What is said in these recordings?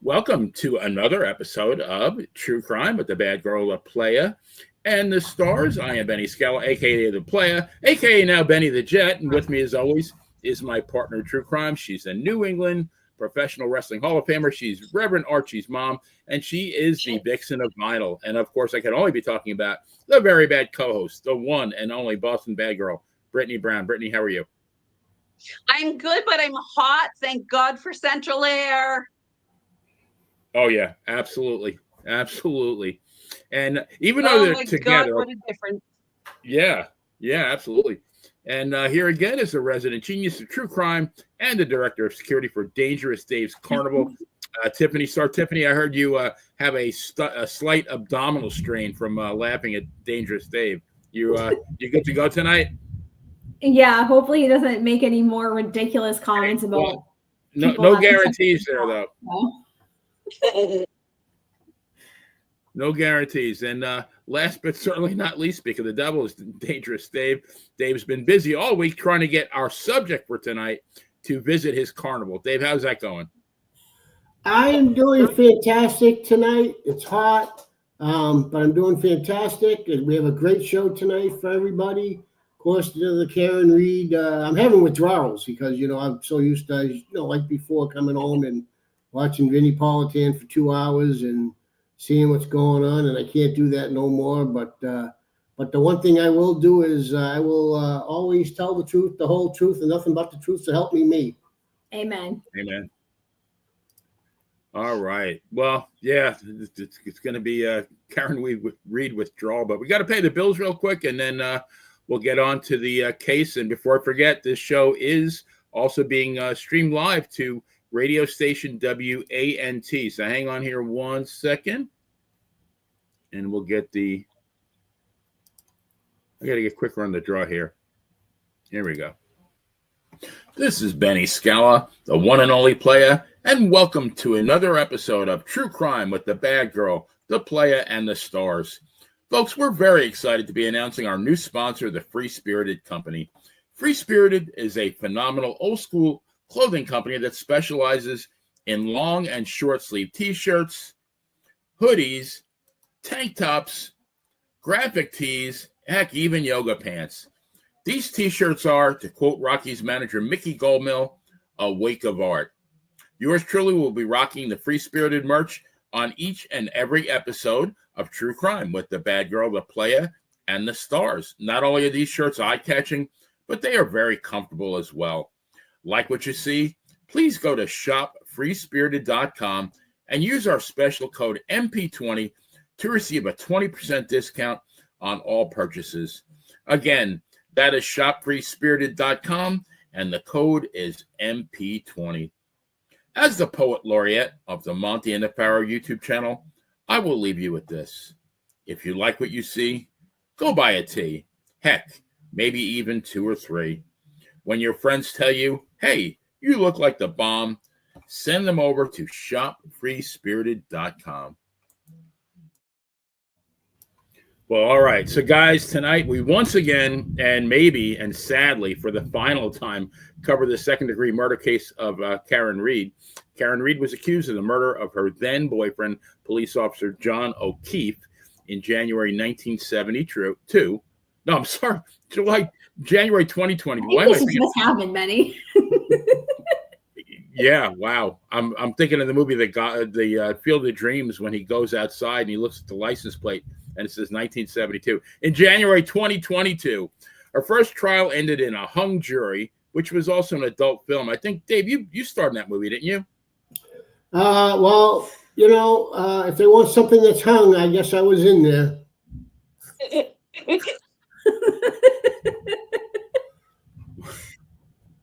Welcome to another episode of True Crime with the bad girl, the playa, and the stars. I am Benny Scala, a.k.a. the playa, a.k.a. now Benny the Jet. And with me, as always, is my partner, True Crime. She's a New England professional wrestling Hall of Famer. She's Reverend Archie's mom, and she is the vixen of vinyl. And, of course, I can only be talking about the very bad co-host, the one and only Boston bad girl, Brittany Brown. Brittany, how are you? I'm good, but I'm hot. Thank God for central air. Oh, yeah, absolutely. Absolutely. And even though they're together. God, what a difference. Yeah, absolutely. And here again is the resident genius of true crime and the director of security for Dangerous Dave's Carnival, Tiffany. Tiffany, I heard you have a slight abdominal strain from laughing at Dangerous Dave. You good to go tonight? Yeah, hopefully he doesn't make any more ridiculous comments about. No guarantees there, though. No guarantees. And last but certainly not least, speaking of the devil, is Dangerous Dave. Dave's been busy all week trying to get our subject for tonight to visit his carnival. Dave, how's that going? I am doing fantastic tonight. It's hot, but I'm doing fantastic. We have a great show tonight for everybody. Of course, the Karen Reed. I'm having withdrawals because, I'm so used to, like before, coming home and watching Vinnie Politan for 2 hours and seeing what's going on, and I can't do that no more. But the one thing I will do is I will always tell the truth, the whole truth, and nothing but the truth to help me. Amen. Amen. All right. Well, yeah, it's going to be Karen Reed withdrawal, but we got to pay the bills real quick, and then we'll get on to the case. And before I forget, this show is also being streamed live to radio station WANT. So hang on here 1 second, and we'll get I got to get quicker on the draw here. Here we go. This is Benny Scala, the one and only playa, and welcome to another episode of True Crime with the bad girl, the playa, and the stars. Folks, we're very excited to be announcing our new sponsor, the Free Spirited Company. Free Spirited is a phenomenal old school clothing company that specializes in long and short sleeve t-shirts, hoodies, tank tops, graphic tees, heck, even yoga pants. These t-shirts are, to quote Rocky's manager Mickey Goldmill, a wake of art. Yours truly will be rocking the Free Spirited merch on each and every episode of True Crime with the bad girl, the playa, and the stars. Not only are these shirts eye-catching, but they are very comfortable as well. Like what you see? Please go to shopfreespirited.com and use our special code MP20 to receive a 20% discount on all purchases. Again, that is shopfreespirited.com, and the code is MP20. As the poet laureate of the Monty and the Pharaoh YouTube channel, I will leave you with this. If you like what you see, go buy a tee. Heck, maybe even 2 or 3. When your friends tell you, hey, you look like the bomb, send them over to shopfreespirited.com. Well, all right. So, guys, tonight we once again, and maybe, and sadly, for the final time, cover the second-degree murder case of Karen Reed. Karen Reed was accused of the murder of her then-boyfriend, police officer John O'Keefe, in January 1972. No, I'm sorry, January 2020. Why this just happened, Benny. Yeah, wow. I'm thinking of the movie the Field of Dreams, when he goes outside and he looks at the license plate and it says 1972. In January 2022, her first trial ended in a hung jury, which was also an adult film. I think, Dave, you starred in that movie, didn't you? Well, if they want something that's hung, I guess I was in there.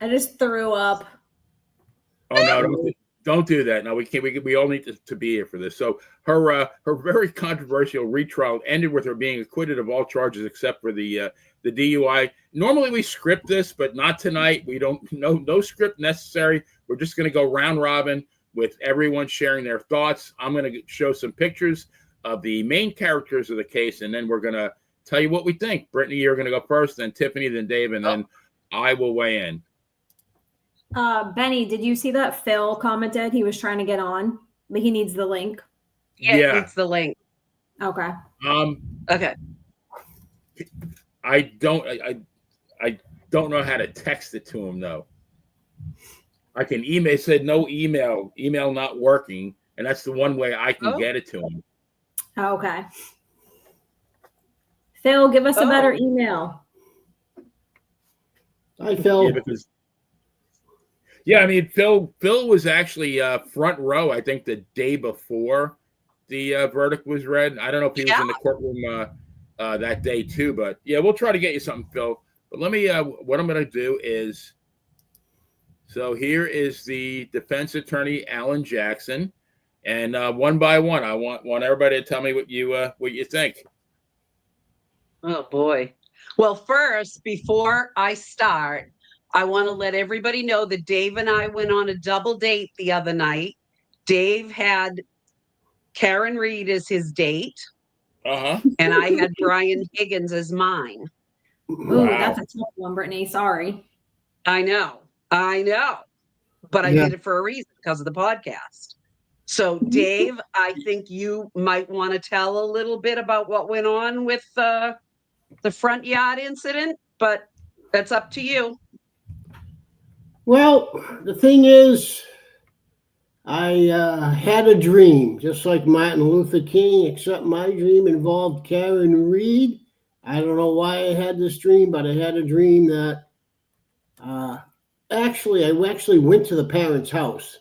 I just threw up. Oh no! Don't do that. No, we can't. We all need to be here for this. So her very controversial retrial ended with her being acquitted of all charges except for the DUI. Normally we script this, but not tonight. We don't. No script necessary. We're just going to go round robin with everyone sharing their thoughts. I'm going to show some pictures of the main characters of the case, and then we're going to tell you what we think. Brittany, you're going to go first, then Tiffany, then Dave, and then I will weigh in. Benny, did you see that Phil commented he was trying to get on? But he needs the link. Yeah, it's the link. Okay. Okay. I don't know how to text it to him though. I can email. It said no email not working, and that's the one way I can get it to him. Okay. Phil, give us a better email. Hi, Phil. I mean, Phil was actually front row, I think, the day before the verdict was read. I don't know if he was in the courtroom that day too, but yeah, we'll try to get you something, Phil. But let me, what I'm going to do is, so here is the defense attorney, Alan Jackson, and one by one, I want everybody to tell me what you think. Oh boy. Well, first, before I start, I want to let everybody know that Dave and I went on a double date the other night. Dave had Karen Reed as his date. And I had Brian Higgins as mine. Ooh, that's a tough one, Brittany. Sorry. I know. But I did it for a reason, because of the podcast. So, Dave, I think you might want to tell a little bit about what went on with the front yard incident, but that's up to you. Well, the thing is, I had a dream, just like Martin Luther King, except my dream involved Karen Reed. I don't know why I had this dream, but I had a dream that I actually went to the parents' house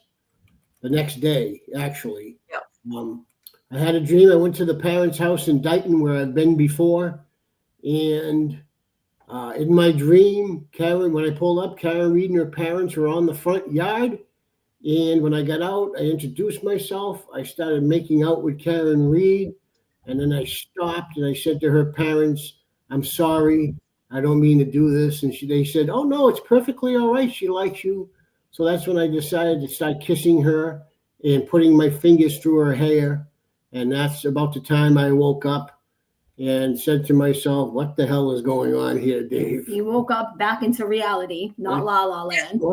the next day, actually. Yeah. I had a dream. I went to the parents' house in Dighton, where I've been before. And in my dream, when I pulled up, Karen Reed and her parents were on the front yard. And when I got out, I introduced myself. I started making out with Karen Reed. And then I stopped and I said to her parents, "I'm sorry. I don't mean to do this." And they said, "Oh, no, it's perfectly all right. She likes you." So that's when I decided to start kissing her and putting my fingers through her hair. And that's about the time I woke up and said to myself, "What the hell is going on here, Dave?" You woke up back into reality, not La La Land.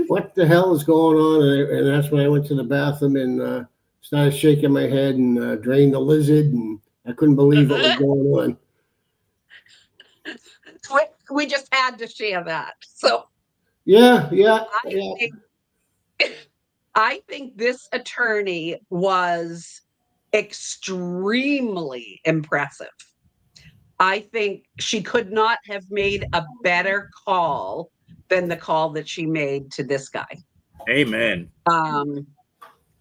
What the hell is going on? And that's when I went to the bathroom and started shaking my head and drained the lizard. And I couldn't believe what was going on. We just had to share that. So yeah. I think this attorney was extremely impressive. I think she could not have made a better call than the call that she made to this guy. Amen.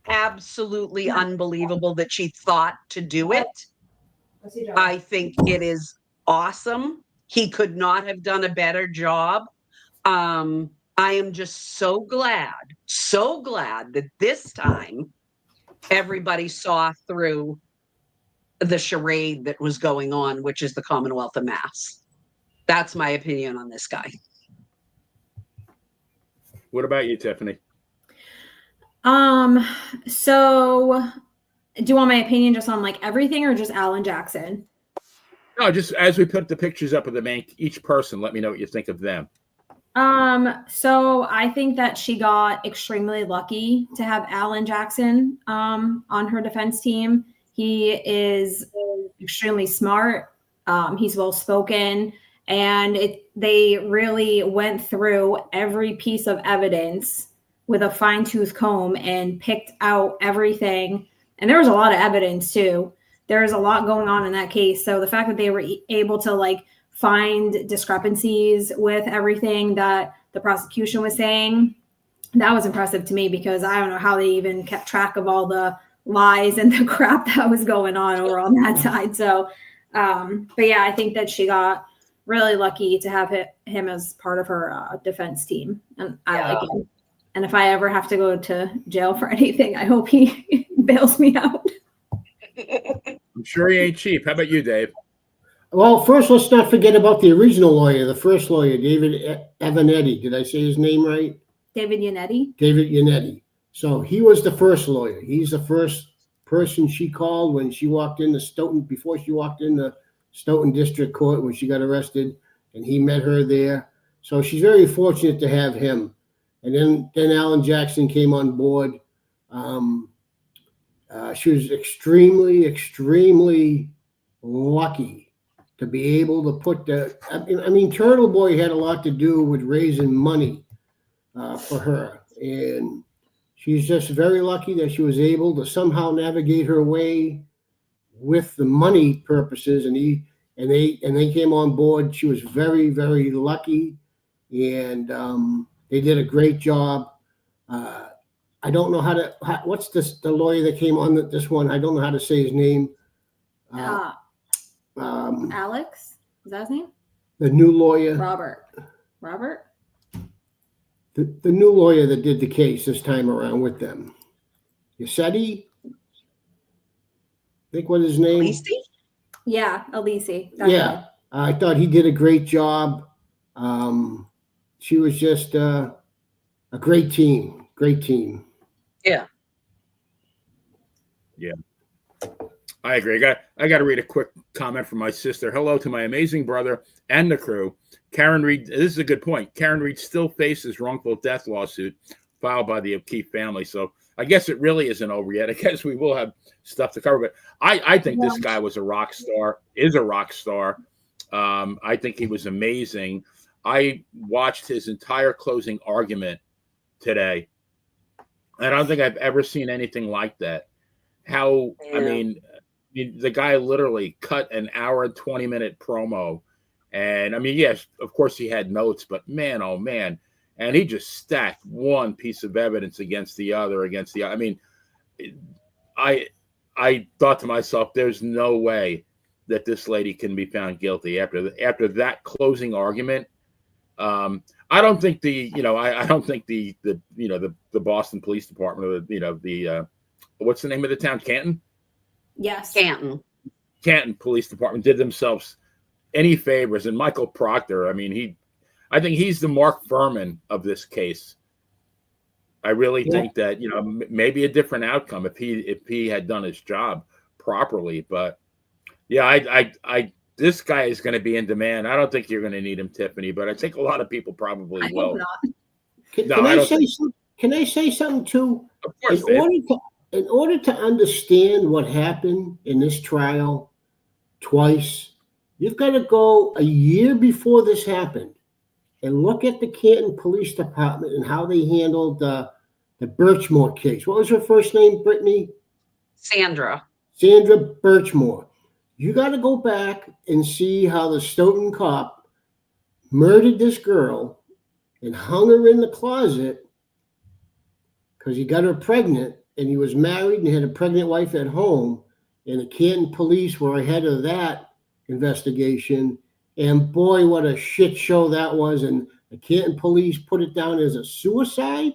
Absolutely unbelievable that she thought to do it. I think it is awesome. He could not have done a better job. I am just so glad that this time everybody saw through the charade that was going on, which is the Commonwealth of Mass. That's my opinion on this guy. What about you, Tiffany? So do you want my opinion just on like everything or just Alan Jackson? No, just as we put the pictures up of each person, let me know what you think of them. So I think that she got extremely lucky to have Alan Jackson on her defense team. He is extremely smart. He's well spoken, and they really went through every piece of evidence with a fine-tooth comb and picked out everything. And there was a lot of evidence too. There's a lot going on in that case. So the fact that they were able to like find discrepancies with everything that the prosecution was saying, that was impressive to me, because I don't know how they even kept track of all the lies and the crap that was going on over on that side. So, but yeah, I think that she got really lucky to have him as part of her defense team. And I like him. And if I ever have to go to jail for anything, I hope he bails me out. I'm sure he ain't cheap. How about you, Dave? Well, first, let's not forget about the original lawyer, the first lawyer, David Evanetti. Did I say his name right? David Yannetti. David Yannetti. So he was the first lawyer. He's the first person she called when she walked into Stoughton, before she walked into Stoughton District Court when she got arrested, and he met her there. So she's very fortunate to have him. And then Alan Jackson came on board. She was extremely, extremely lucky to be able to put I mean, Turtle Boy had a lot to do with raising money for her. And she's just very lucky that she was able to somehow navigate her way with the money purposes. And they came on board. She was very, very lucky. And they did a great job. I don't know what's the lawyer that came on this one? I don't know how to say his name. Alex, is that his name? The new lawyer. Robert? The new lawyer that did the case this time around with them. Yoseti? I think what his name? Lacey? Yeah, Elise. Yeah. I thought he did a great job. She was just a great team. Great team. Yeah. Yeah. I agree. I got to read a quick comment from my sister. Hello to my amazing brother and the crew. Karen Reed, this is a good point. Karen Reed still faces wrongful death lawsuit filed by the O'Keefe family. So I guess it really isn't over yet. I guess we will have stuff to cover. But I think this guy was a rock star, is a rock star. I think he was amazing. I watched his entire closing argument today. I don't think I've ever seen anything like that. I mean, the guy literally cut an hour and 20-minute promo. And I mean, yes, of course he had notes, but man, oh man. And he just stacked one piece of evidence against the other. I mean, I thought to myself, there's no way that this lady can be found guilty after that closing argument. I don't think the Boston Police Department, the what's the name of the town? Canton? Yes. Canton Police Department did themselves any favors. And Michael Proctor, I mean, I think he's the Mark Furman of this case. I really think that, maybe a different outcome if he had done his job properly. But yeah, this guy is going to be in demand. I don't think you're going to need him, Tiffany, but I think a lot of people probably will. Can I say something too? Of course, in order to understand what happened in this trial twice, you've got to go a year before this happened and look at the Canton Police Department and how they handled the Birchmore case. What was her first name, Brittany? Sandra Birchmore. You got to go back and see how the Stoughton cop murdered this girl and hung her in the closet because he got her pregnant, and he was married and had a pregnant wife at home. And the Canton police were ahead of that investigation. And boy, what a shit show that was. And the Canton police put it down as a suicide.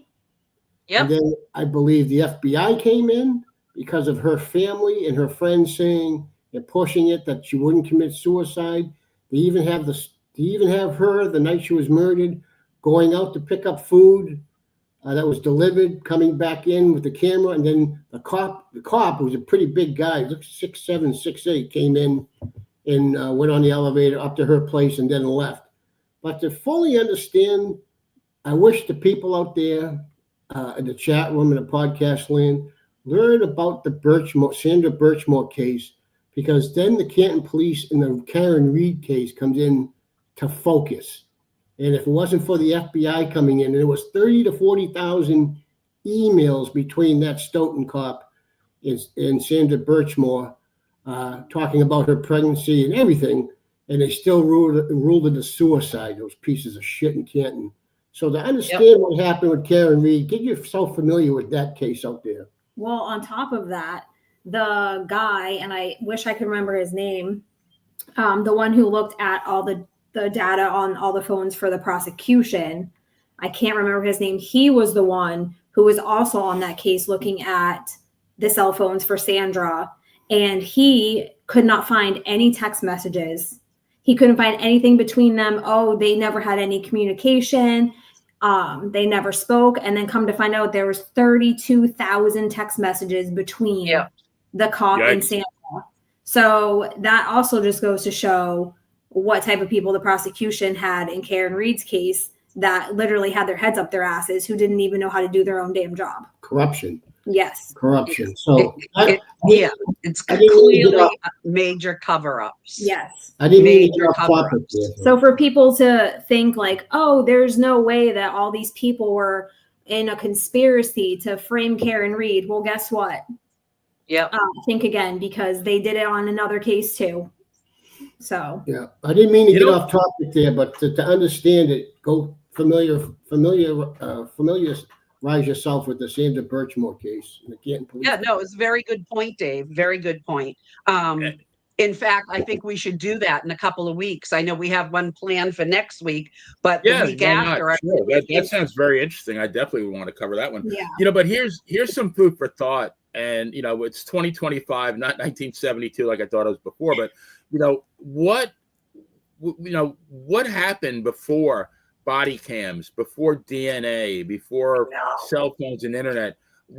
Yep. And then I believe the FBI came in because of her family and her friends saying and pushing it that she wouldn't commit suicide. They even have her the night she was murdered going out to pick up food that was delivered, coming back in with the camera, and then the cop who was a pretty big guy, looked 6'7", 6'8", came in and went on the elevator up to her place and then left. But to fully understand, I wish the people out there in the chat room and the podcast land learn about the Sandra Birchmore case, because then the Canton police and the Karen Reed case comes in to focus. And if it wasn't for the FBI coming in, and it was 30 to 40,000 emails between that Stoughton cop and Sandra Birchmore talking about her pregnancy and everything, and they still ruled it a suicide, those pieces of shit in Canton. So to understand what happened with Karen Reed, get yourself familiar with that case out there. Well, on top of that, the guy, and I wish I could remember his name, the one who looked at all the data on all the phones for the prosecution, I can't remember his name. He was the one who was also on that case looking at the cell phones for Sandra, and he could not find any text messages. He couldn't find anything between them. Oh, they never had any communication. They never spoke. And then come to find out there was 32,000 text messages between the cop and Sandra. So that also just goes to show what type of people the prosecution had in Karen Reed's case that literally had their heads up their asses, who didn't even know how to do their own damn job. Corruption. Yes. corruption. So It's clearly major cover-ups. Yes. I didn't mean to Major get off topic cover-ups. there. So for people to think like, oh, there's no way that all these people were in a conspiracy to frame Karen Read. Well, guess what? Yep. Think again, because they did it on another case too. So Yeah, I didn't mean to get off topic there, but to understand it, go familiarize yourself with the Sandra Birchmore case. Yeah, no, it's a very good point, Dave. Very good point. In fact, I think we should do that in a couple of weeks. I know we have one planned for next week, but the week after. Sure. That sounds very interesting. I definitely want to cover that one. Yeah. But here's some food for thought. And, it's 2025, not 1972 like I thought it was before. But, what happened before body cams, before DNA, before cell phones and internet?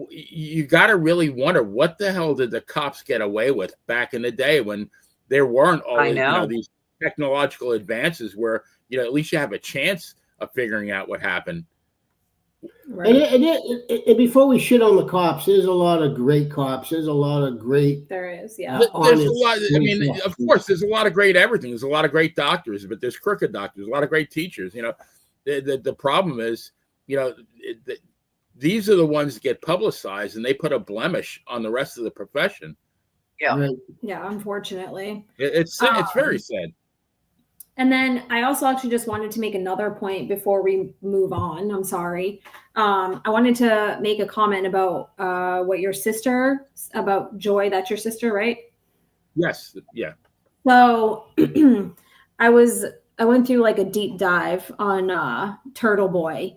You got to really wonder, what the hell did the cops get away with back in the day when there weren't all these technological advances where, at least you have a chance of figuring out what happened. right. And before we shit on the cops, there's a lot of great cops. There's a lot of great. There is, yeah. There's a lot. I mean, of course, there's a lot of great everything. There's a lot of great doctors, but there's crooked doctors. A lot of great teachers. The problem is, these are the ones that get publicized, and they put a blemish on the rest of the profession. Yeah. Right. Yeah, unfortunately. It's very sad. And then I also actually just wanted to make another point before we move on. I'm sorry. I wanted to make a comment about what your sister, about Joy. That's your sister, right? Yes. Yeah. So I went through like a deep dive on Turtle Boy,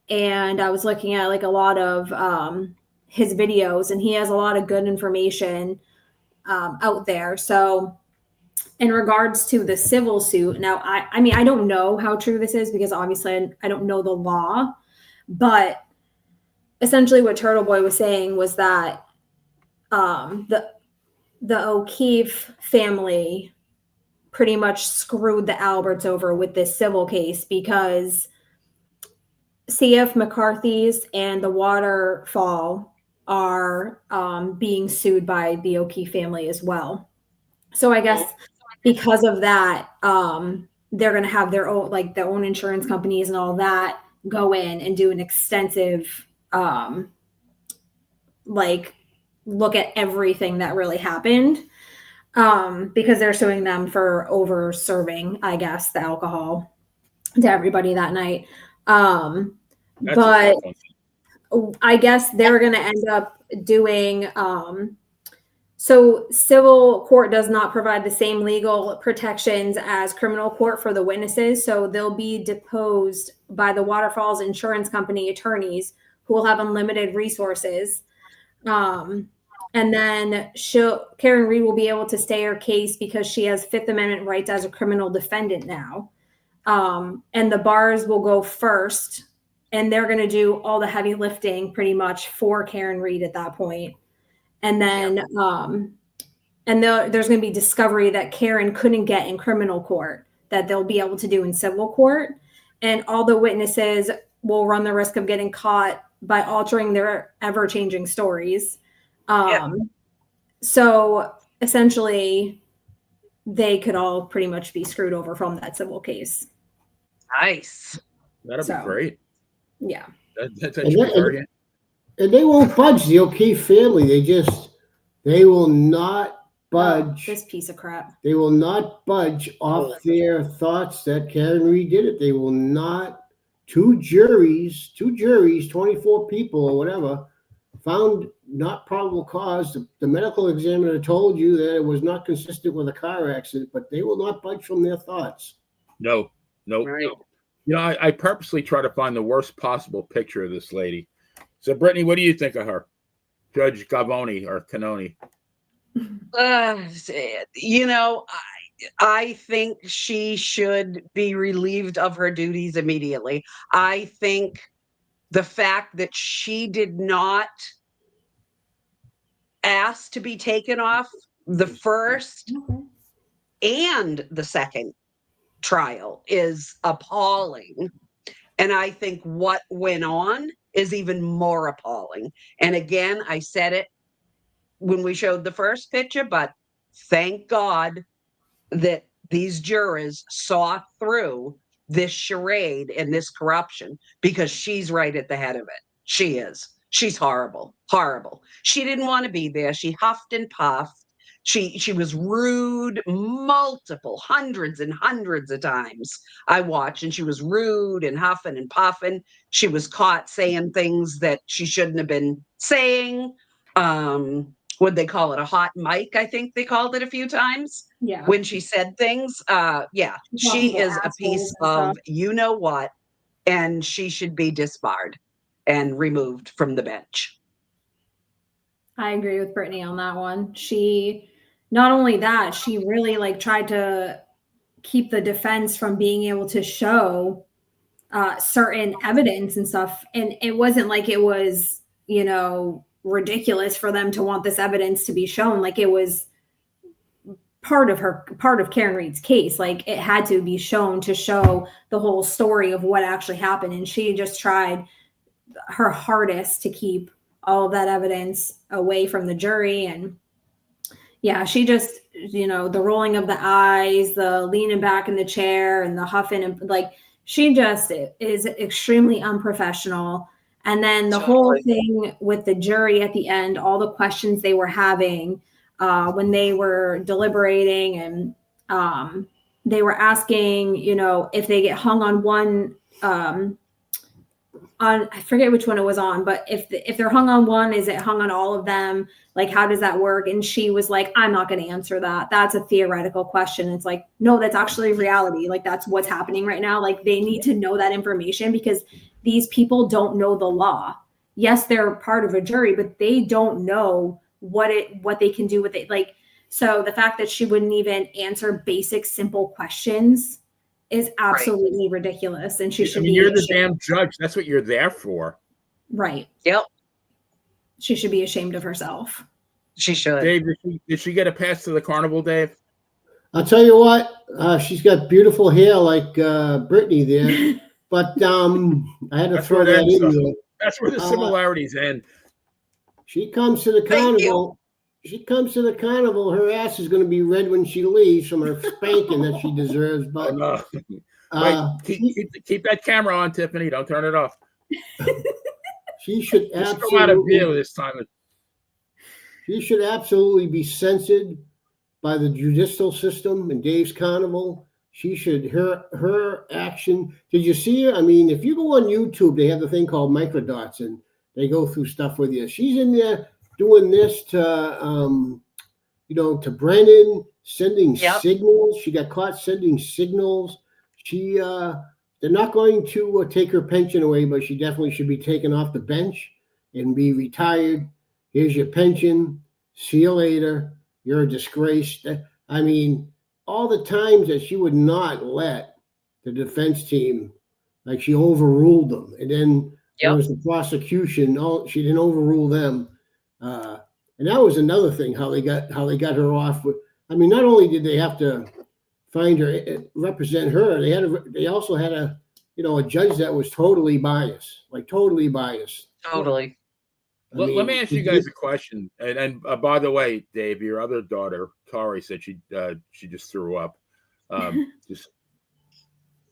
and I was looking at like a lot of his videos, and he has a lot of good information out there. So in regards to the civil suit, now, I mean, I don't know how true this is because obviously I don't know the law, but essentially what Turtle Boy was saying was that the O'Keefe family pretty much screwed the Alberts over with this civil case because C.F. McCarthy's and the Waterfall are being sued by the O'Keefe family as well. So I guess because of that, they're going to have their own insurance companies and all that go in and do an extensive look at everything that really happened because they're suing them for over serving, I guess, the alcohol to everybody that night. But I guess they're going to end up doing so civil court does not provide the same legal protections as criminal court for the witnesses. So they'll be deposed by the Waterfalls Insurance Company attorneys who will have unlimited resources. And then Karen Read will be able to stay her case because she has Fifth Amendment rights as a criminal defendant now. And the bars will go first, and they're going to do all the heavy lifting pretty much for Karen Read at that point. And then there's going to be discovery that Karen couldn't get in criminal court that they'll be able to do in civil court. And all the witnesses will run the risk of getting caught by altering their ever-changing stories. So essentially, they could all pretty much be screwed over from that civil case. Nice. That'd be great. Yeah. That should be very. And they won't budge, the O'Keefe family. They will not budge. This piece of crap. They will not budge off their thoughts that Karen Read did it. They will not. Two juries, 24 people or whatever, found not probable cause. The medical examiner told you that it was not consistent with a car accident, but they will not budge from their thoughts. No. Right. I purposely try to find the worst possible picture of this lady. So, Brittany, what do you think of her? Judge Gavoni or Canoni? I think she should be relieved of her duties immediately. I think the fact that she did not ask to be taken off the first and the second trial is appalling. And I think what went on is even more appalling. And again, I said it when we showed the first picture, but thank God that these jurors saw through this charade and this corruption, because she's right at the head of it. She is. She's horrible, horrible. She didn't want to be there. She huffed and puffed. She was rude multiple hundreds and hundreds of times. I watched, and she was rude and huffing and puffing. She was caught saying things that she shouldn't have been saying. Would they call it a hot mic? I think they called it a few times. Yeah. When she said things. Yeah, she is a piece of you know what, and she should be disbarred and removed from the bench. I agree with Brittany on that one. She, not only that, she really like tried to keep the defense from being able to show certain evidence and stuff. And it wasn't like it was, you know, ridiculous for them to want this evidence to be shown. Like it was part of Karen Reed's case. Like it had to be shown to show the whole story of what actually happened. And she just tried her hardest to keep all of that evidence away from the jury. And yeah, she just, you know, the rolling of the eyes, the leaning back in the chair and the huffing, and like, she just is extremely unprofessional. And then the whole thing with the jury at the end, all the questions they were having when they were deliberating, and they were asking, you know, if they get hung on one, I forget which one it was on, but if they're hung on one, is it hung on all of them? Like, how does that work? And she was like, I'm not going to answer that. That's a theoretical question. It's like, no, that's actually reality. Like, that's what's happening right now. Like, they need to know that information because these people don't know the law. Yes, they're part of a jury, but they don't know what they can do with it. Like, so the fact that she wouldn't even answer basic, simple questions is absolutely ridiculous. And she should be. You're the damn judge. That's what you're there for. Right. Yep. She should be ashamed of herself. She should. Dave, did she get a pass to the carnival, Dave? I'll tell you what, she's got beautiful hair like Brittany there. But I had to throw that in there. That's where the similarities end. She comes to the carnival. She comes to the carnival. Her ass is going to be red when she leaves from her spanking that she deserves. But keep that camera on, Tiffany. Don't turn it off. She should absolutely out of view this time. She should absolutely be censored by the judicial system and Dave's carnival. She should, her action. Did you see her? I mean, if you go on YouTube, they have the thing called microdots, and they go through stuff with you. She's in there doing this to, to Brennan, sending signals. She got caught sending signals. They're not going to take her pension away, but she definitely should be taken off the bench and be retired. Here's your pension. See you later. You're a disgrace. I mean, all the times that she would not let the defense team, like she overruled them. And then there was the prosecution. No, she didn't overrule them. And that was another thing, how they got her off with. I mean, not only did they have to find her, represent her, they also had a judge that was totally biased, Totally. Let me ask you guys a question. And by the way, Dave, your other daughter, Tori, said she just threw up.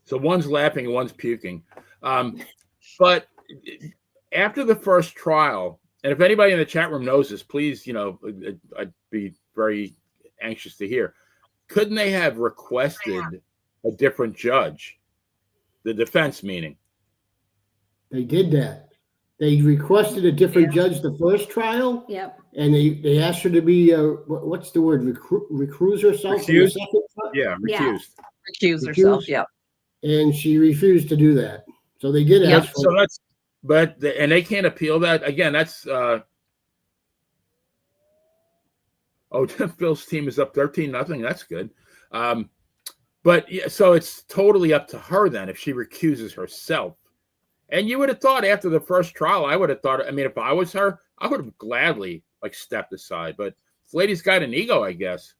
So one's laughing and one's puking. But after the first trial, and if anybody in the chat room knows this, please, I'd be very anxious to hear. Couldn't they have requested a different judge? The defense, meaning. They did that. They requested a different judge the first trial. Yep. And they asked her to be, what's the word, recuse herself? Recused? Recused. Recuse herself, yeah. And she refused to do that. So they did ask for and they can't appeal that. Again, that's Bill's team is up 13-0. That's good. But yeah, so it's totally up to her then if she recuses herself. And you would have thought after the first trial, I would have thought, I mean, if I was her, I would have gladly stepped aside. But this lady's got an ego, I guess.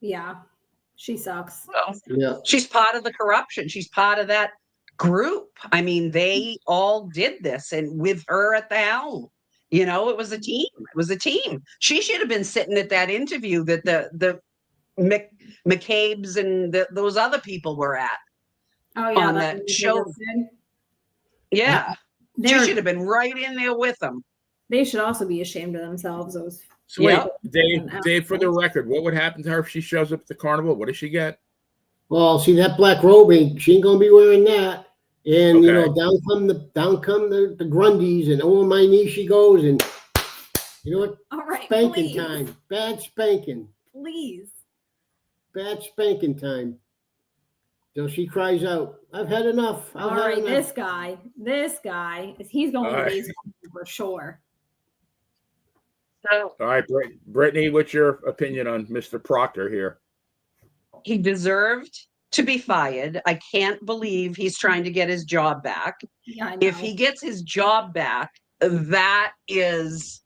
Yeah, she sucks. Well, she's part of the corruption. She's part of that group. I mean, they all did this, and with her at the helm, it was a team. It was a team. She should have been sitting at that interview that the McCabe's and those other people were at. Oh yeah, on that show. Yeah, she should have been right in there with them. They should also be ashamed of themselves. Those. So wait, Dave, for the record, what would happen to her if she shows up at the carnival? What does she get? Well, see that black robe, she ain't gonna be wearing that. And Okay. down come the Grundys, and over my knee she goes, and you know what? All right, Spanking please. time, bad spanking, Please. bad spanking time. So she cries out, "I've had enough." All right, this guy, he's going to raise for sure. So, all right, Brittany, what's your opinion on Mr. Proctor here? he deserved to be fired. I can't believe he's trying to get his job back. Yeah, I know. If he gets his job back, that is,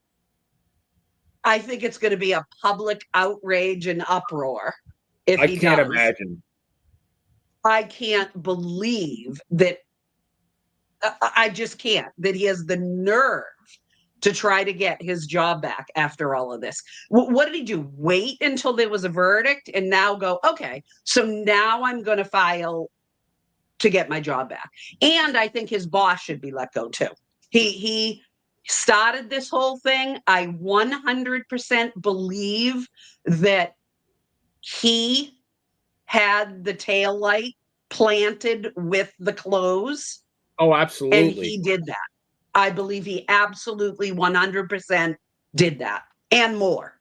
I think it's going to be a public outrage and uproar. If he can't does. imagine. I can't believe that. I just can't, that he has the nerve to try to get his job back after all of this. What did he do? Wait until there was a verdict and now go, okay, so now I'm going to file to get my job back. And I think his boss should be let go too. He started this whole thing. I 100% believe that he had the tail light planted with the clothes. Oh, absolutely. And he did that. I believe he absolutely 100% did that, and more.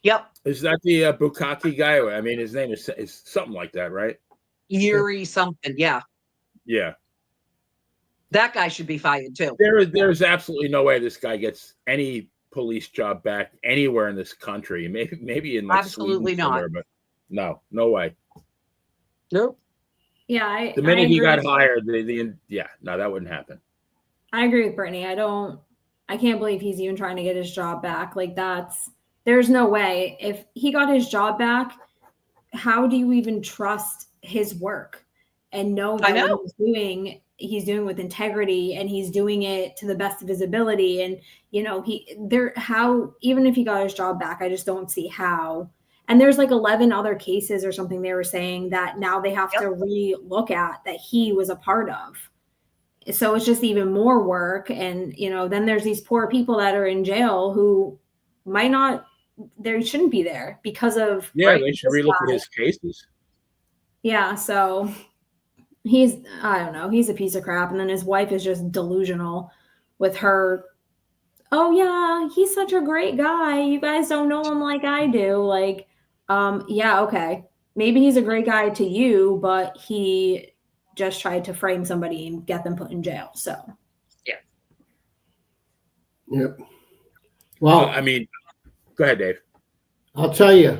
Yep. Is that the Bukaki guy? I mean, his name is something like that, right? Yuri something. Yeah. Yeah. That guy should be fired too. There's absolutely no way this guy gets any police job back anywhere in this country. Maybe in like absolutely Sweden not. But no way. Nope. Yeah. The minute he got hired, that wouldn't happen. I agree with Brittany. I can't believe he's even trying to get his job back. Like there's no way. If he got his job back, how do you even trust his work and know that what he's doing with integrity, and he's doing it to the best of his ability? And even if he got his job back, I just don't see how. And there's like 11 other cases or something they were saying that now they have to re-look at that he was a part of. So it's just even more work. And, then there's these poor people that are in jail who they shouldn't be there because of. Yeah, they should relook at his cases. Yeah. So I don't know, he's a piece of crap. And then his wife is just delusional with her. Oh yeah, he's such a great guy. You guys don't know him like I do. Like, yeah, okay. Maybe he's a great guy to you, but he just tried to frame somebody and get them put in jail. So, yeah. Yep. Well, I mean, go ahead, Dave. I'll tell you,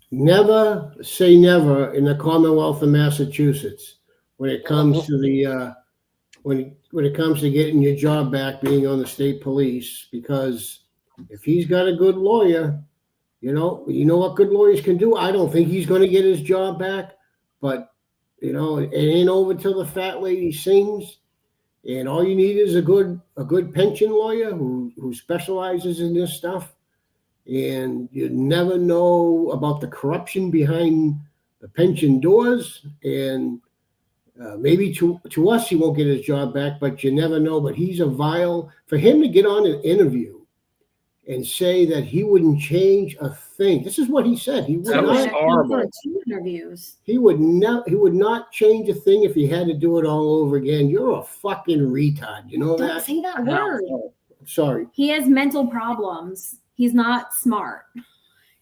never say never in the Commonwealth of Massachusetts when it comes to the when it comes to getting your job back, being on the state police, because if he's got a good lawyer, you know what good lawyers can do. I don't think he's going to get his job back, but it ain't over till the fat lady sings. And all you need is a good pension lawyer who specializes in this stuff. And you never know about the corruption behind the pension doors. And maybe to us, he won't get his job back, but you never know. But he's for him to get on an interview and say that he wouldn't change a thing. This is what he said. He would That was horrible. 2 interviews. He would not change a thing if he had to do it all over again. You're a fucking retard. You know Don't that? say that word. Sorry. He has mental problems. He's not smart,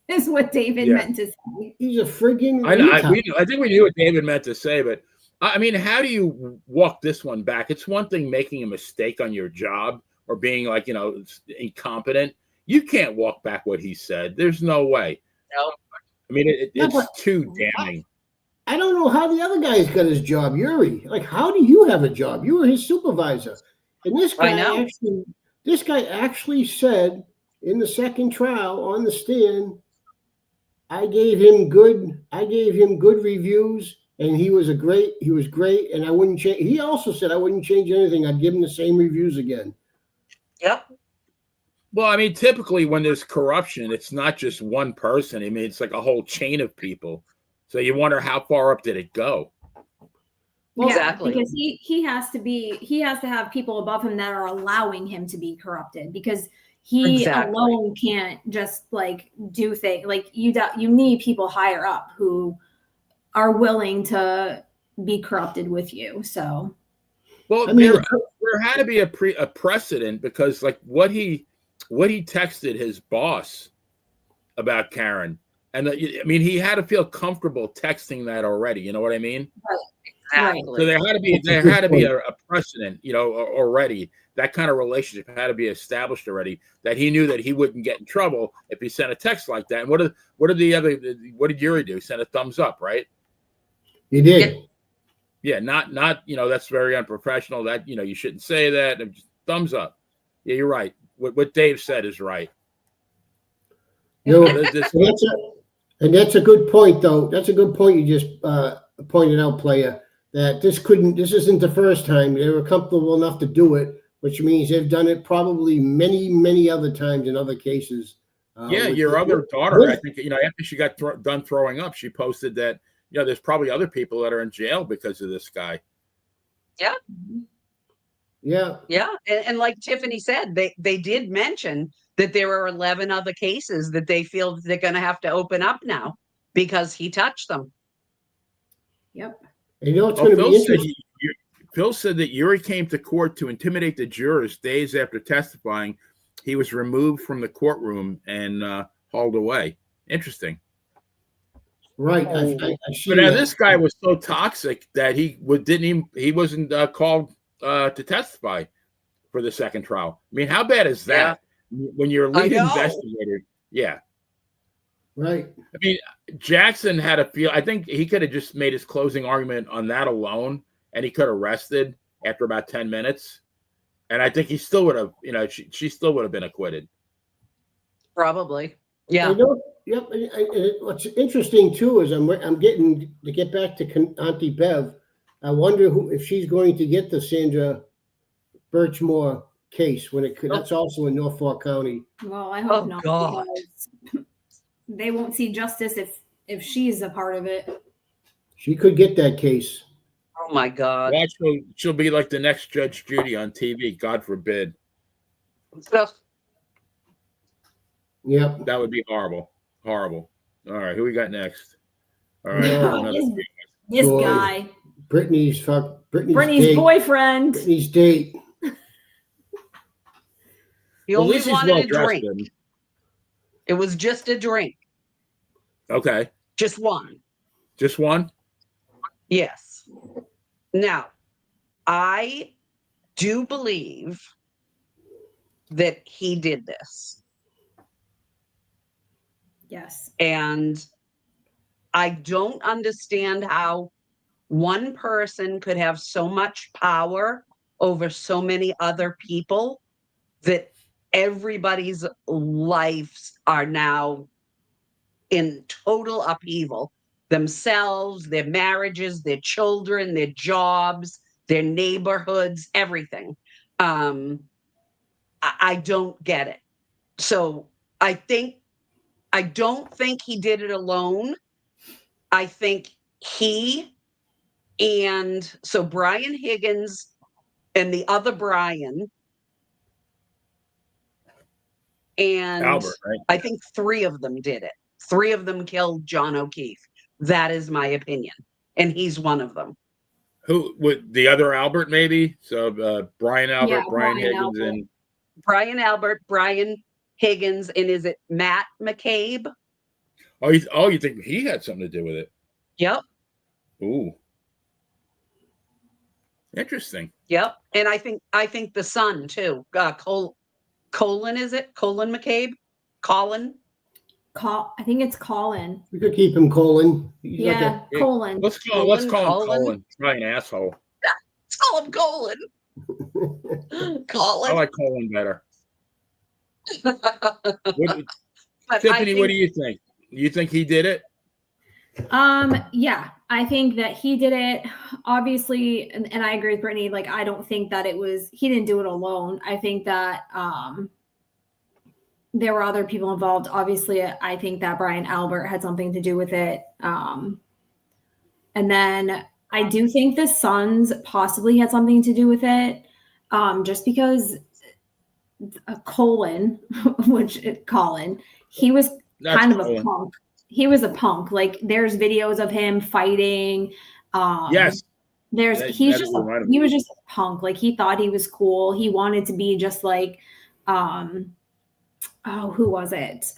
is what David meant to say. He's a friggin' retard. I think we knew what David meant to say, but I mean, how do you walk this one back? It's one thing making a mistake on your job or being incompetent. You can't walk back what he said. There's no way. No. I mean, it's too damning. I don't know how the other guy's got his job, Yuri. Like, how do you have a job? You were his supervisor. And this guy actually said in the second trial on the stand, I gave him good reviews and he was great, and I wouldn't change. He also said I wouldn't change anything. I'd give him the same reviews again. Yep. Well, I mean, typically when there's corruption, it's not just one person. I mean, it's like a whole chain of people. So you wonder how far up did it go? Well, exactly. Because he has to have people above him that are allowing him to be corrupted, because he alone can't just like do things. Like you need people higher up who are willing to be corrupted with you. So, well, I mean, there had to be a precedent, because like what he texted his boss about Karen, and I mean, he had to feel comfortable texting that already. You know what I mean? Exactly. So there had to be a precedent, you know, already. That kind of relationship had to be established already, that he knew that he wouldn't get in trouble if he sent a text like that. And what did Yuri do? Send a thumbs up, right? He did. Yeah, not you know, that's very unprofessional. That, you know, you shouldn't say that. Just thumbs up. Yeah, you're right. What Dave said is right. You know, and that's a good point, though. That's a good point you just pointed out, player. That this isn't the first time they were comfortable enough to do it, which means they've done it probably many, many other times in other cases. Yeah, your other daughter, I think, you know, after she got done throwing up, she posted that, you know, there's probably other people that are in jail because of this guy. Yeah. Yeah. Yeah. And like Tiffany said, they did mention that there are 11 other cases that they feel that they're going to have to open up now because he touched them. Yep. And you know what's going to be interesting? Phil said that Yuri came to court to intimidate the jurors. Days after testifying, he was removed from the courtrooom and hauled away. Interesting. Right. I see. But now this guy was so toxic that he wasn't called to testify for the second trial. I mean, how bad is that? Yeah. When you're a lead investigator? Yeah. Right. I mean, Jackson had a feel. I think he could have just made his closing argument on that alone, and he could have rested after about 10 minutes. And I think he still would have, you know, she still would have been acquitted. Probably. Yeah. Yep. And what's interesting too is I'm getting to get back to Auntie Bev. I wonder if she's going to get the Sandra Birchmore case when that's also in Norfolk County. Well, I hope not. God. Because they won't see justice if she's a part of it. She could get that case. Oh my God. Watch, she'll be like the next Judge Judy on TV. God forbid. Yep. That would be horrible. Horrible. All right, who we got next? All right. This guy. Brittany's boyfriend. Brittany's date. He only wanted a drink. It was just a drink. Okay. Just one. Just one? Yes. Now, I do believe that he did this. Yes. And I don't understand how one person could have so much power over so many other people that everybody's lives are now in total upheaval. Themselves, their marriages, their children, their jobs, their neighborhoods, everything. I don't get it. So I don't think he did it alone. I think so Brian Higgins and the other Brian and Albert, right? I think 3 of them did it. 3 of them killed John O'Keefe. That is my opinion. And he's one of them. Who would the other Albert maybe? So Brian Albert, yeah, Brian Higgins, Albert. And Brian Albert, Brian Higgins, and is it Matt McCabe? Oh, you think he had something to do with it? Yep. Ooh. Interesting. Yep. And I think the son too. Colin, is it? Colin McCabe? Colin? I think it's Colin. We could keep him Colin. Yeah, Colin. Let's call him Colin. Try an asshole. Let's call him Colin. Colin. I like Colin better. Tiffany, what do you think? You think he did it? Yeah. I think that he did it, obviously, and I agree with Brittany. Like, I don't think that he didn't do it alone. I think that there were other people involved. Obviously, I think that Brian Albert had something to do with it. And then I do think the sons possibly had something to do with it, just because Colin, he was kind of a punk. He was a punk. Like, there's videos of him fighting. Yes. He was just a punk. Like, he thought he was cool. He wanted to be just like, who was it?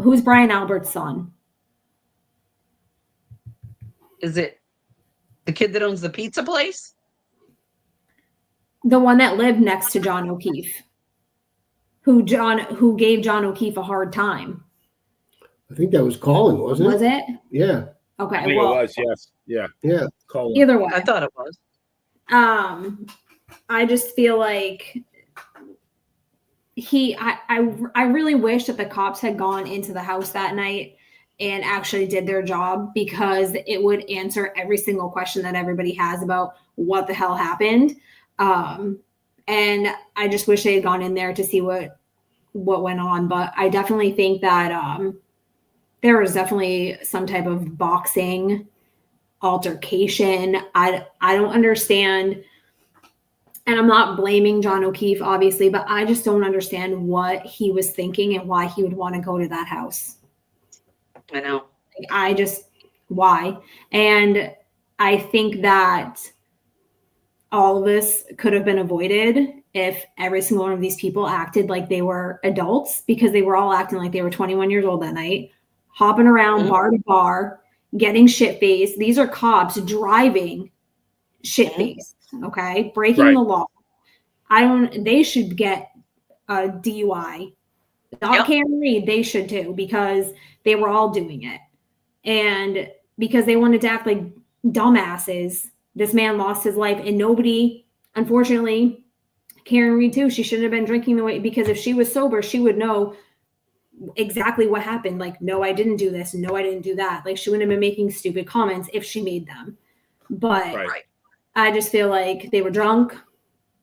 Who's Brian Albert's son? Is it the kid that owns the pizza place? The one that lived next to John O'Keefe, who gave John O'Keefe a hard time. I think that was Colin, wasn't it? Was it? Yeah. Okay. I think it was, yes. Yeah. Yeah. Colin. Either way. I thought it was. I just feel like I really wish that the cops had gone into the house that night and actually did their job, because it would answer every single question that everybody has about what the hell happened. And I just wish they had gone in there to see what went on. But I definitely think that there was definitely some type of boxing altercation. I don't understand. And I'm not blaming John O'Keefe, obviously, but I just don't understand what he was thinking and why he would want to go to that house. I know. Why? And I think that all of this could have been avoided if every single one of these people acted like they were adults, because they were all acting like they were 21 years old that night, hopping around bar to bar, getting shit-faced. These are cops driving shit-faced, okay? Breaking the law. They should get a DUI. Not Karen Reed, they should too, because they were all doing it. And because they wanted to act like dumbasses, this man lost his life, and nobody, unfortunately, Karen Reed too, she shouldn't have been drinking the way, because if she was sober, she would know exactly what happened. Like, no, I didn't do this. No, I didn't do that. Like, she wouldn't have been making stupid comments if she made them. But I just feel like they were drunk.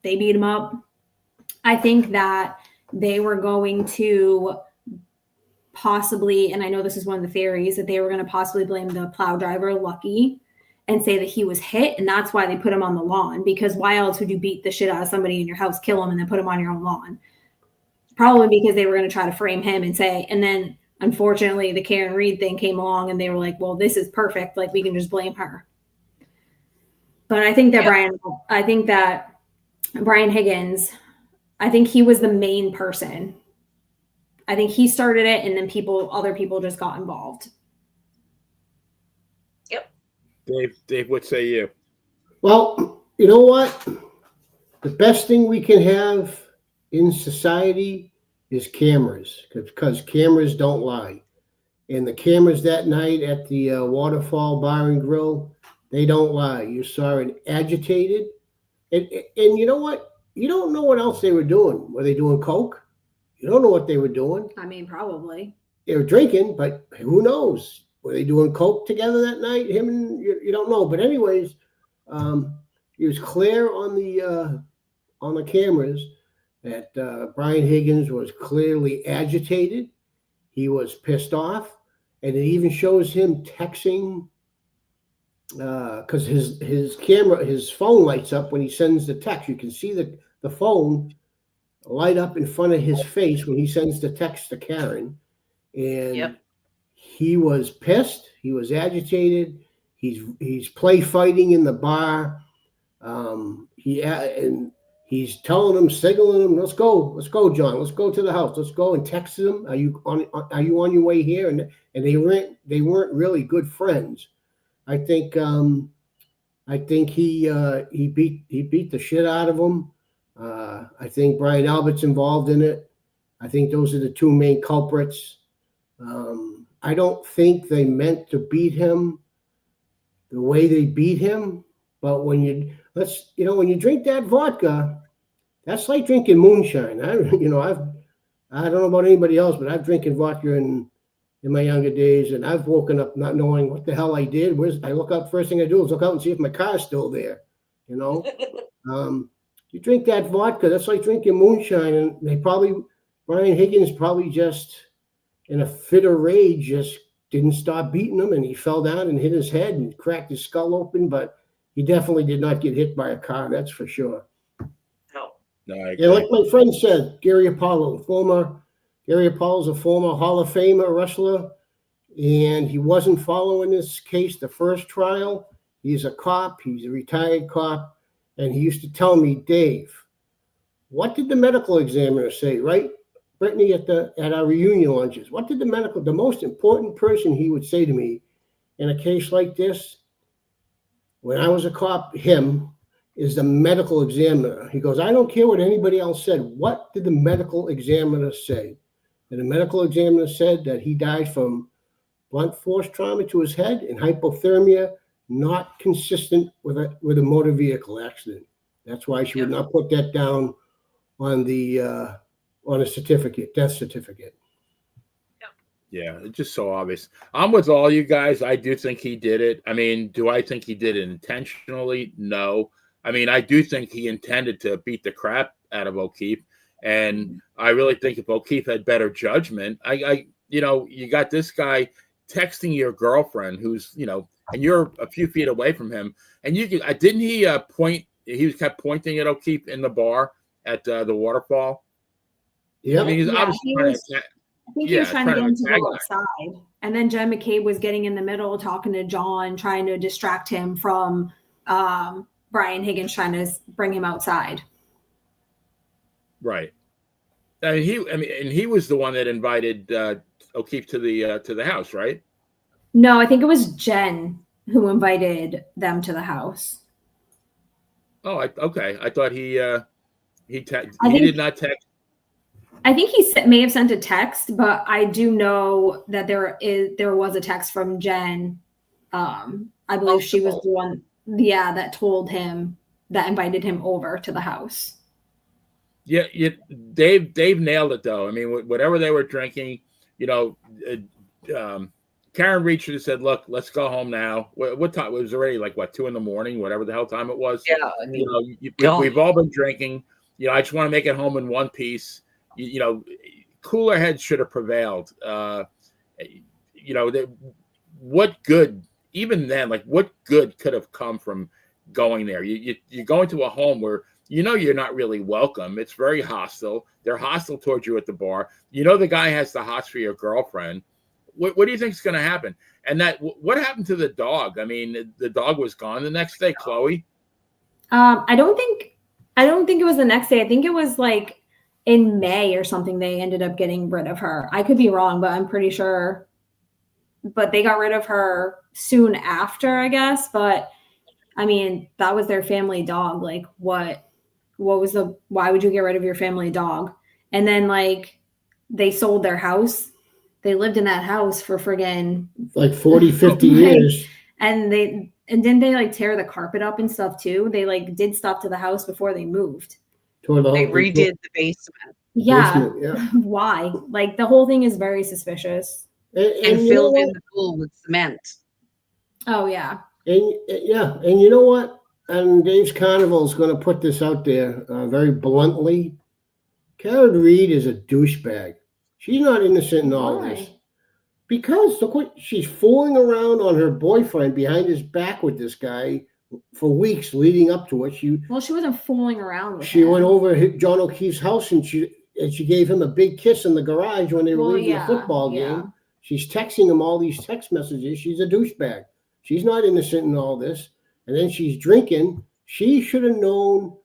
They beat him up. I think that they were going to possibly, and I know this is one of the theories, that they were going to possibly blame the plow driver, Lucky, and say that he was hit, and that's why they put him on the lawn. Because why else would you beat the shit out of somebody in your house, kill him, and then put him on your own lawn? Probably because they were going to try to frame him and say, and then unfortunately the Karen Reed thing came along, and they were like, well, this is perfect. Like, we can just blame her. But I think that Brian Higgins, I think he was the main person. I think he started it, and then other people just got involved. Yep. Dave, what say you? Well, you know what? The best thing we can have in society is cameras, because cameras don't lie. And the cameras that night at the Waterfall Bar and Grill, they don't lie. You saw it agitated. And you know what? You don't know what else they were doing. Were they doing coke? You don't know what they were doing. I mean, probably. They were drinking, but who knows? Were they doing coke together that night? Him and you don't know. But anyways, it was clear on the cameras that Brian Higgins was clearly agitated. He was pissed off, and it even shows him texting, because his phone lights up when he sends the text. You can see the phone light up in front of his face when he sends the text to Karen. And he was pissed. He was agitated. He's play fighting in the bar. He's telling him, signaling him, let's go, John, let's go to the house, let's go, and texted him, are you on your way here? And they weren't really good friends. I think he beat the shit out of him. I think Brian Albert's involved in it. I think those are the two main culprits. I don't think they meant to beat him the way they beat him, but when you drink that vodka, that's like drinking moonshine. I don't know about anybody else, but I've drinking vodka and in my younger days, and I've woken up not knowing what the hell I did. I look up, first thing I do is look out and see if my car's still there. You know, you drink that vodka, that's like drinking moonshine, and Brian Higgins probably just in a fit of rage just didn't stop beating him, and he fell down and hit his head and cracked his skull open, but he definitely did not get hit by a car, that's for sure. No, Yeah, like my friend said, Gary Apollo's a former Hall of Famer wrestler, and he wasn't following this case the first trial. He's a cop, he's a retired cop, and he used to tell me, Dave, what did the medical examiner say, right? Brittany, at our reunion lunches, what did the most important person he would say to me in a case like this, when I was a cop, him, is the medical examiner. He goes, I don't care what anybody else said. What did the medical examiner say? And the medical examiner said that he died from blunt force trauma to his head and hypothermia, not consistent with a motor vehicle accident. That's why she would not put that down on a certificate, death certificate. Yeah, it's just so obvious. I'm with all you guys. I do think he did it. I mean, do I think he did it intentionally? No. I mean, I do think he intended to beat the crap out of O'Keefe. And I really think if O'Keefe had better judgment, you got this guy texting your girlfriend who's, and you're a few feet away from him. And didn't he point, he kept pointing at O'Keefe in the bar at the waterfall? Yeah. I mean, he's obviously trying to I think he was trying to get him to go outside. And then Jen McCabe was getting in the middle, talking to John, trying to distract him from Brian Higgins, trying to bring him outside. Right. And he was the one that invited O'Keefe to the house, right? No, I think it was Jen who invited them to the house. Oh, okay. I thought he did not text. I think he may have sent a text, but I do know that there was a text from Jen. I believe she was the one, that told him, that invited him over to the house. Yeah, Dave nailed it though. I mean, whatever they were drinking, Karen reached and said, "Look, let's go home now." What time? It was already like 2 a.m, whatever the hell time it was. Yeah, I mean, we've all been drinking. I just want to make it home in one piece. Cooler heads should have prevailed. What good? Even then, what good could have come from going there? You go into a home where you're not really welcome. It's very hostile. They're hostile towards you at the bar. The guy has the hots for your girlfriend. What do you think is going to happen? And what happened to the dog? I mean, the dog was gone the next day, Chloe. I don't think it was the next day. I think it was in May or something. They ended up getting rid of her. I could be wrong, but I'm pretty sure. But they got rid of her soon after, I guess. But I mean, that was their family dog. Why would you get rid of your family dog? And then they sold their house. They lived in that house for friggin' 40, 50 years. And didn't they tear the carpet up and stuff too? They did stuff to the house before they moved. They redid the basement. Yeah. Why? The whole thing is very suspicious. And filled in the pool with cement. Oh yeah. And you know what? And Dave's Carnival is going to put this out there very bluntly. Karen Reed is a douchebag. She's not innocent in all this. Because look what she's fooling around on her boyfriend behind his back with this guy for weeks leading up to it. She wasn't fooling around with She him. went over to John O'Keefe's house and she gave him a big kiss in the garage when they were leaving the football game. She's texting him all these text messages. She's a douchebag. She's not innocent in all this. And then she's drinking. She should have known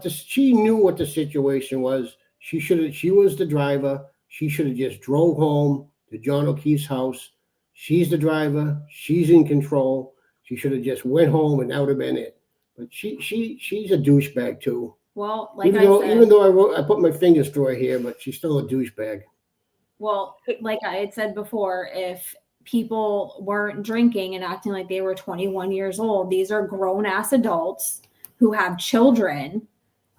she knew what the situation was. She was the driver. She should have just drove home to John O'Keefe's house. She's the driver. She's in control. She should have just went home and that would have been it. But she's a douchebag too. Well, even though I put my fingers through her here, but she's still a douchebag. Well, like I had said before, if people weren't drinking and acting like they were 21 years old, these are grown-ass adults who have children,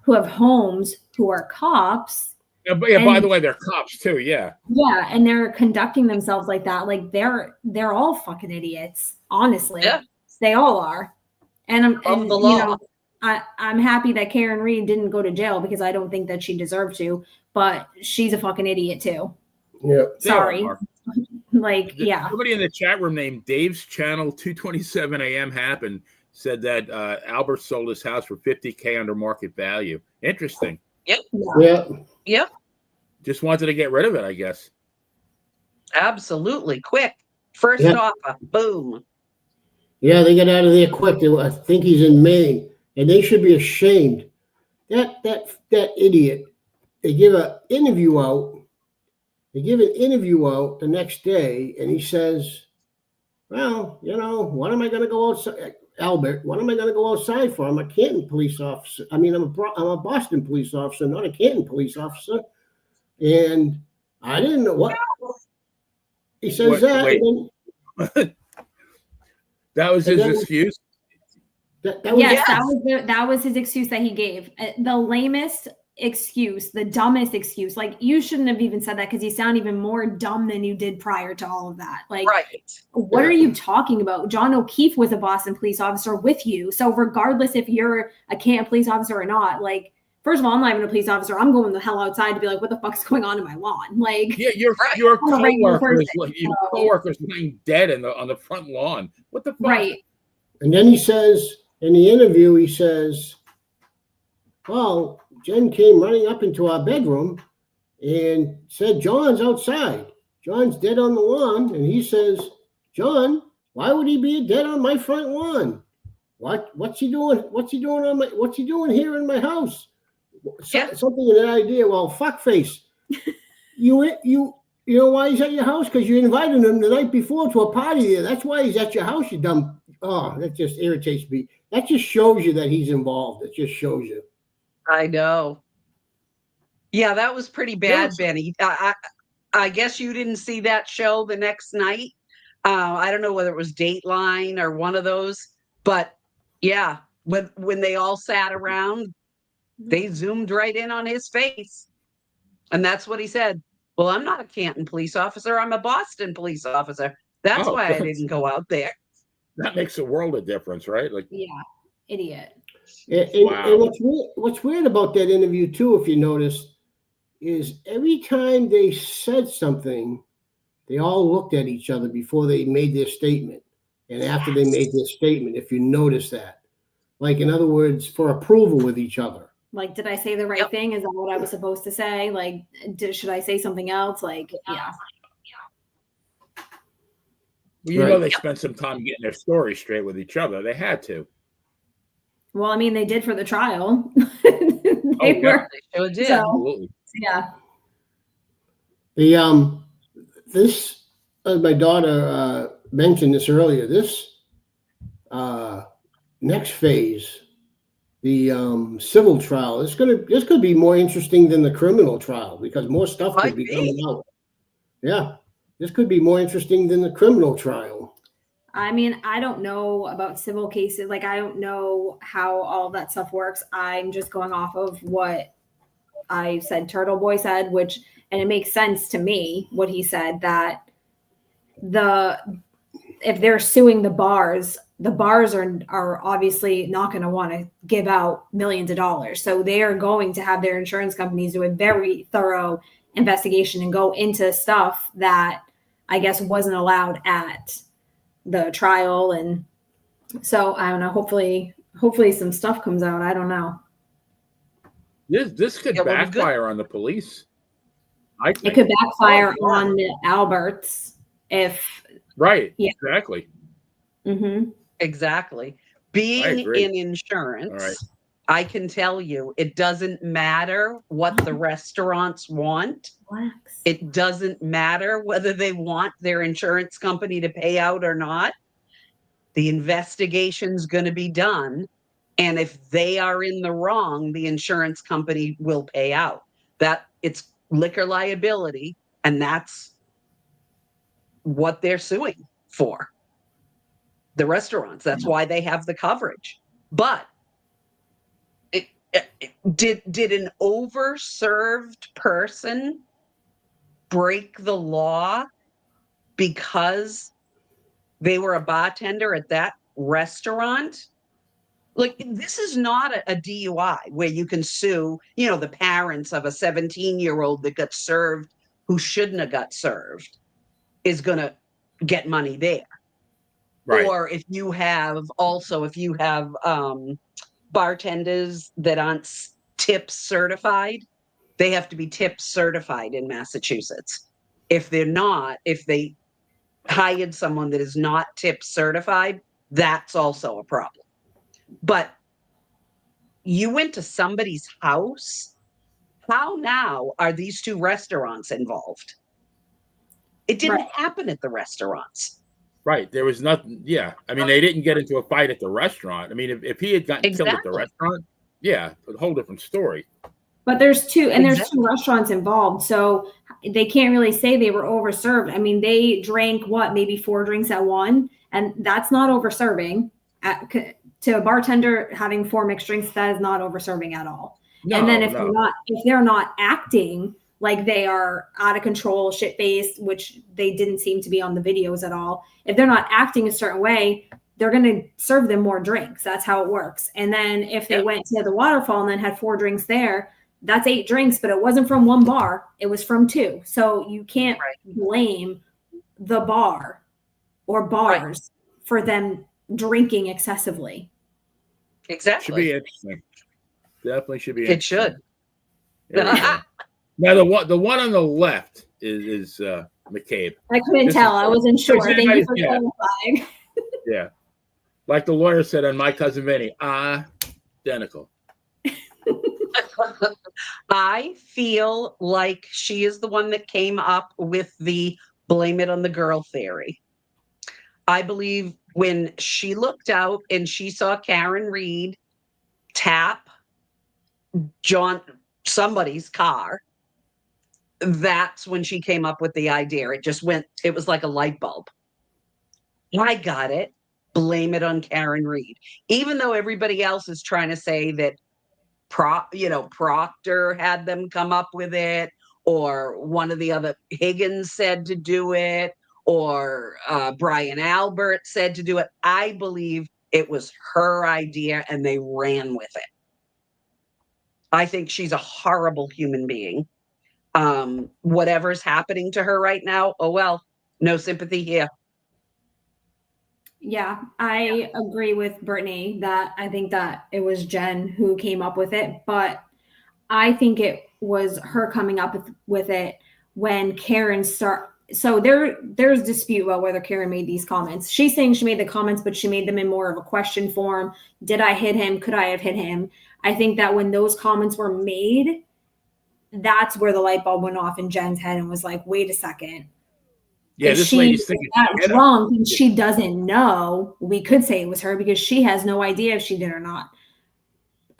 who have homes, who are cops. Yeah, by the way, they're cops too. Yeah. Yeah, and they're conducting themselves like that. Like they're all fucking idiots. Honestly, Yeah. they all are. And Of the law. I'm happy that Karen Reed didn't go to jail because I don't think that she deserved to. But she's a fucking idiot too. Yeah. Sorry. Like, yeah. Somebody in the chat room named Dave's Channel 227 AM happened said that Albert sold his house for $50K under market value. Interesting. Yep. Just wanted to get rid of it, I guess. Absolutely. Quick. First offer. Boom. Yeah, they got out of there quick. I think he's in Maine, and they should be ashamed. That idiot. They give an interview out. They give an interview out the next day, and he says, "Well, what am I going to go outside, Albert? What am I going to go outside for? I'm a Canton police officer. I mean, I'm a Boston police officer, not a Canton police officer." And I didn't know what he says. That was his excuse. That was his excuse that he gave. The lamest excuse, the dumbest excuse. Like, you shouldn't have even said that because you sound even more dumb than you did prior to all of that. Like, what are you talking about? John O'Keefe was a Boston police officer with you. So regardless if you're a Canton police officer or not, like, first of all, I'm not even a police officer. I'm going the hell outside to be like, what the fuck's going on in my lawn? Like, yeah, your coworkers lying dead on the front lawn. What the fuck? Right. And then he says in the interview, he says, "Well, Jen came running up into our bedroom and said, John's outside. John's dead on the lawn." And he says, "John, why would he be dead on my front lawn? What's he doing? What's he doing here in my house?" Something in that idea. Well, fuckface. You know why he's at your house? Because you invited him the night before to a party there. That's why he's at your house, you dumb. Oh, that just irritates me. That just shows you that he's involved. It just shows you. I know. Yeah, that was pretty bad, Benny. I guess you didn't see that show the next night. I don't know whether it was Dateline or one of those, but yeah, when they all sat around, they zoomed right in on his face. And that's what he said. "Well, I'm not a Canton police officer. I'm a Boston police officer. That's why I didn't go out there." That makes a world of difference, right? Like, yeah, idiot. And what's weird about that interview too, if you notice, is every time they said something, they all looked at each other before they made their statement. And after they made their statement, if you notice that. Like, in other words, for approval with each other. Like, did I say the right thing? Is that what I was supposed to say? Like, should I say something else? Like, yeah. Well, they spent some time getting their story straight with each other. They had to. Well, I mean, they did for the trial. They sure did. Absolutely. Yeah. This, as my daughter mentioned this earlier, this next phase, the civil trial, this could be more interesting than the criminal trial because more stuff could be coming out. Yeah, this could be more interesting than the criminal trial. I mean, I don't know about civil cases. Like, I don't know how all of that stuff works. I'm just going off of what I said, Turtle Boy said, and it makes sense to me what he said, that if they're suing the bars are obviously not going to want to give out millions of dollars. So they are going to have their insurance companies do a very thorough investigation and go into stuff that I guess wasn't allowed at the trial. And so I don't know, hopefully some stuff comes out. I don't know. This could backfire on the police. It could backfire on the Alberts if exactly. Mm-hmm. Exactly. Being in insurance, I can tell you, it doesn't matter what the restaurants want. Relax. It doesn't matter whether they want their insurance company to pay out or not. The investigation's going to be done. And if they are in the wrong, the insurance company will pay out. That it's liquor liability, and that's what they're suing for. The restaurants. That's why they have the coverage. But Did an overserved person break the law because they were a bartender at that restaurant? Like, this is not a DUI where you can sue, the parents of a 17-year-old that got served who shouldn't have got served is going to get money there. Right. Or if you have bartenders that aren't tip certified, they have to be tip certified in Massachusetts. If they hired someone that is not tip certified, that's also a problem. But you went to somebody's house. How now are these two restaurants involved? It didn't happen at the restaurants. Right. There was nothing. Yeah. I mean, they didn't get into a fight at the restaurant. I mean, if he had gotten killed at the restaurant, yeah, a whole different story. But there's two restaurants involved. So they can't really say they were overserved. I mean, they drank maybe 4 drinks at one, and that's not overserving. To a bartender, having 4 mixed drinks, that is not overserving at all. No, and then if they're not acting like they are out of control, shit-faced, which they didn't seem to be on the videos at all. If they're not acting a certain way, they're going to serve them more drinks. That's how it works. And then if they went to the waterfall and then had 4 drinks there, that's 8 drinks, but it wasn't from one bar. It was from 2. So you can't blame the bar or bars for them drinking excessively. Exactly. Should be interesting. Definitely should be interesting. It should. Now the one on the left is McCabe. I couldn't tell. I wasn't sure. Thank you for clarifying. Yeah. Like the lawyer said on My Cousin Vinny, identical. I feel like she is the one that came up with the blame it on the girl theory. I believe when she looked out and she saw Karen Reed tap somebody's car, that's when she came up with the idea. It was like a light bulb. I got it. Blame it on Karen Reed. Even though everybody else is trying to say that Proctor had them come up with it, or one of the other Higgins said to do it, or Brian Albert said to do it. I believe it was her idea and they ran with it. I think she's a horrible human being. Whatever's happening to her right now, oh well, no sympathy here. Yeah, I agree with Brittany that I think that it was Jen who came up with it, but I think it was her coming up with it when Karen So there's dispute about whether Karen made these comments. She's saying she made the comments, but she made them in more of a question form. Did I hit him? Could I have hit him? I think that when those comments were made, that's where the light bulb went off in Jen's head and was like, wait a second. Yeah, this lady's thinking that's wrong and she doesn't know. We could say it was her because she has no idea if she did or not.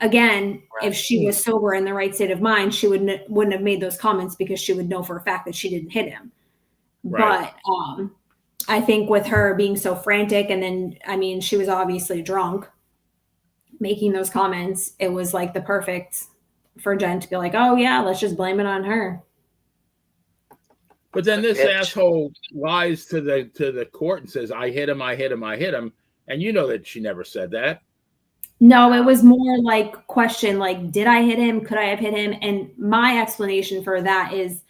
Again, if she was sober in the right state of mind, she wouldn't have made those comments because she would know for a fact that she didn't hit him. Right. But I think with her being so frantic, and then, I mean, she was obviously drunk making those comments, it was like the perfect for Jen to be like, oh yeah, let's just blame it on her. But then this asshole lies to the court and says, I hit him. And you know that she never said that. No, it was more like question, like, did I hit him? Could I have hit him? And my explanation for that is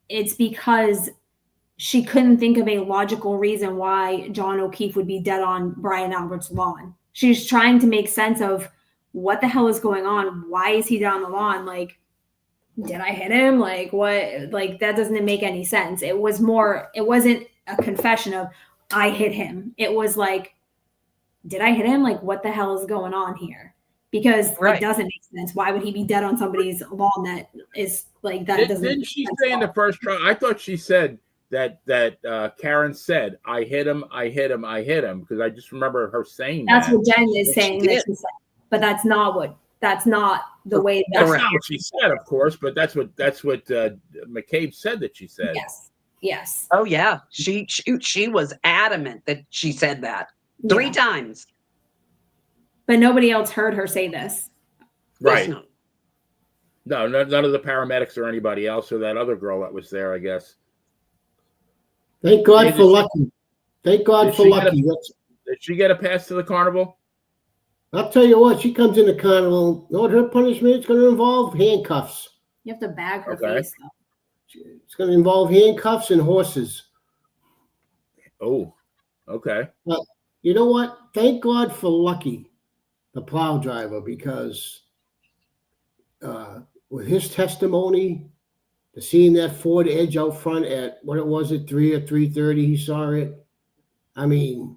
it's because she couldn't think of a logical reason why John O'Keefe would be dead on Brian Albert's lawn. She's trying to make sense of what the hell is going on. Why is he down the lawn? Like, did I hit him? Like, what? Like, that doesn't make any sense. It wasn't a confession of I hit him. It was like, did I hit him? Like, what the hell is going on here? Because it doesn't make sense. Why would he be dead on somebody's lawn that is like that? Didn't she say in the first trial? I thought she said that Karen said, I hit him, because I just remember her saying that's what Jen is saying that she said. But that's not the way that's not what she said, of course, but that's what McCabe said that she said. Yes. Oh yeah. She was adamant that she said that 3 times. But nobody else heard her say this. Right. Not. No, none of the paramedics or anybody else, or that other girl that was there, I guess. Thank God for Lucky. Thank God for Lucky. Did she get a pass to the carnival? I'll tell you what, she comes in the carnival. You know what her punishment is going to involve? Handcuffs. You have to bag her face, though. It's going to involve handcuffs and horses. Oh, okay. But you know what? Thank God for Lucky, the plow driver, because with his testimony, to seeing that Ford Edge out front at, what it was at 3 or 3:30, he saw it. I mean,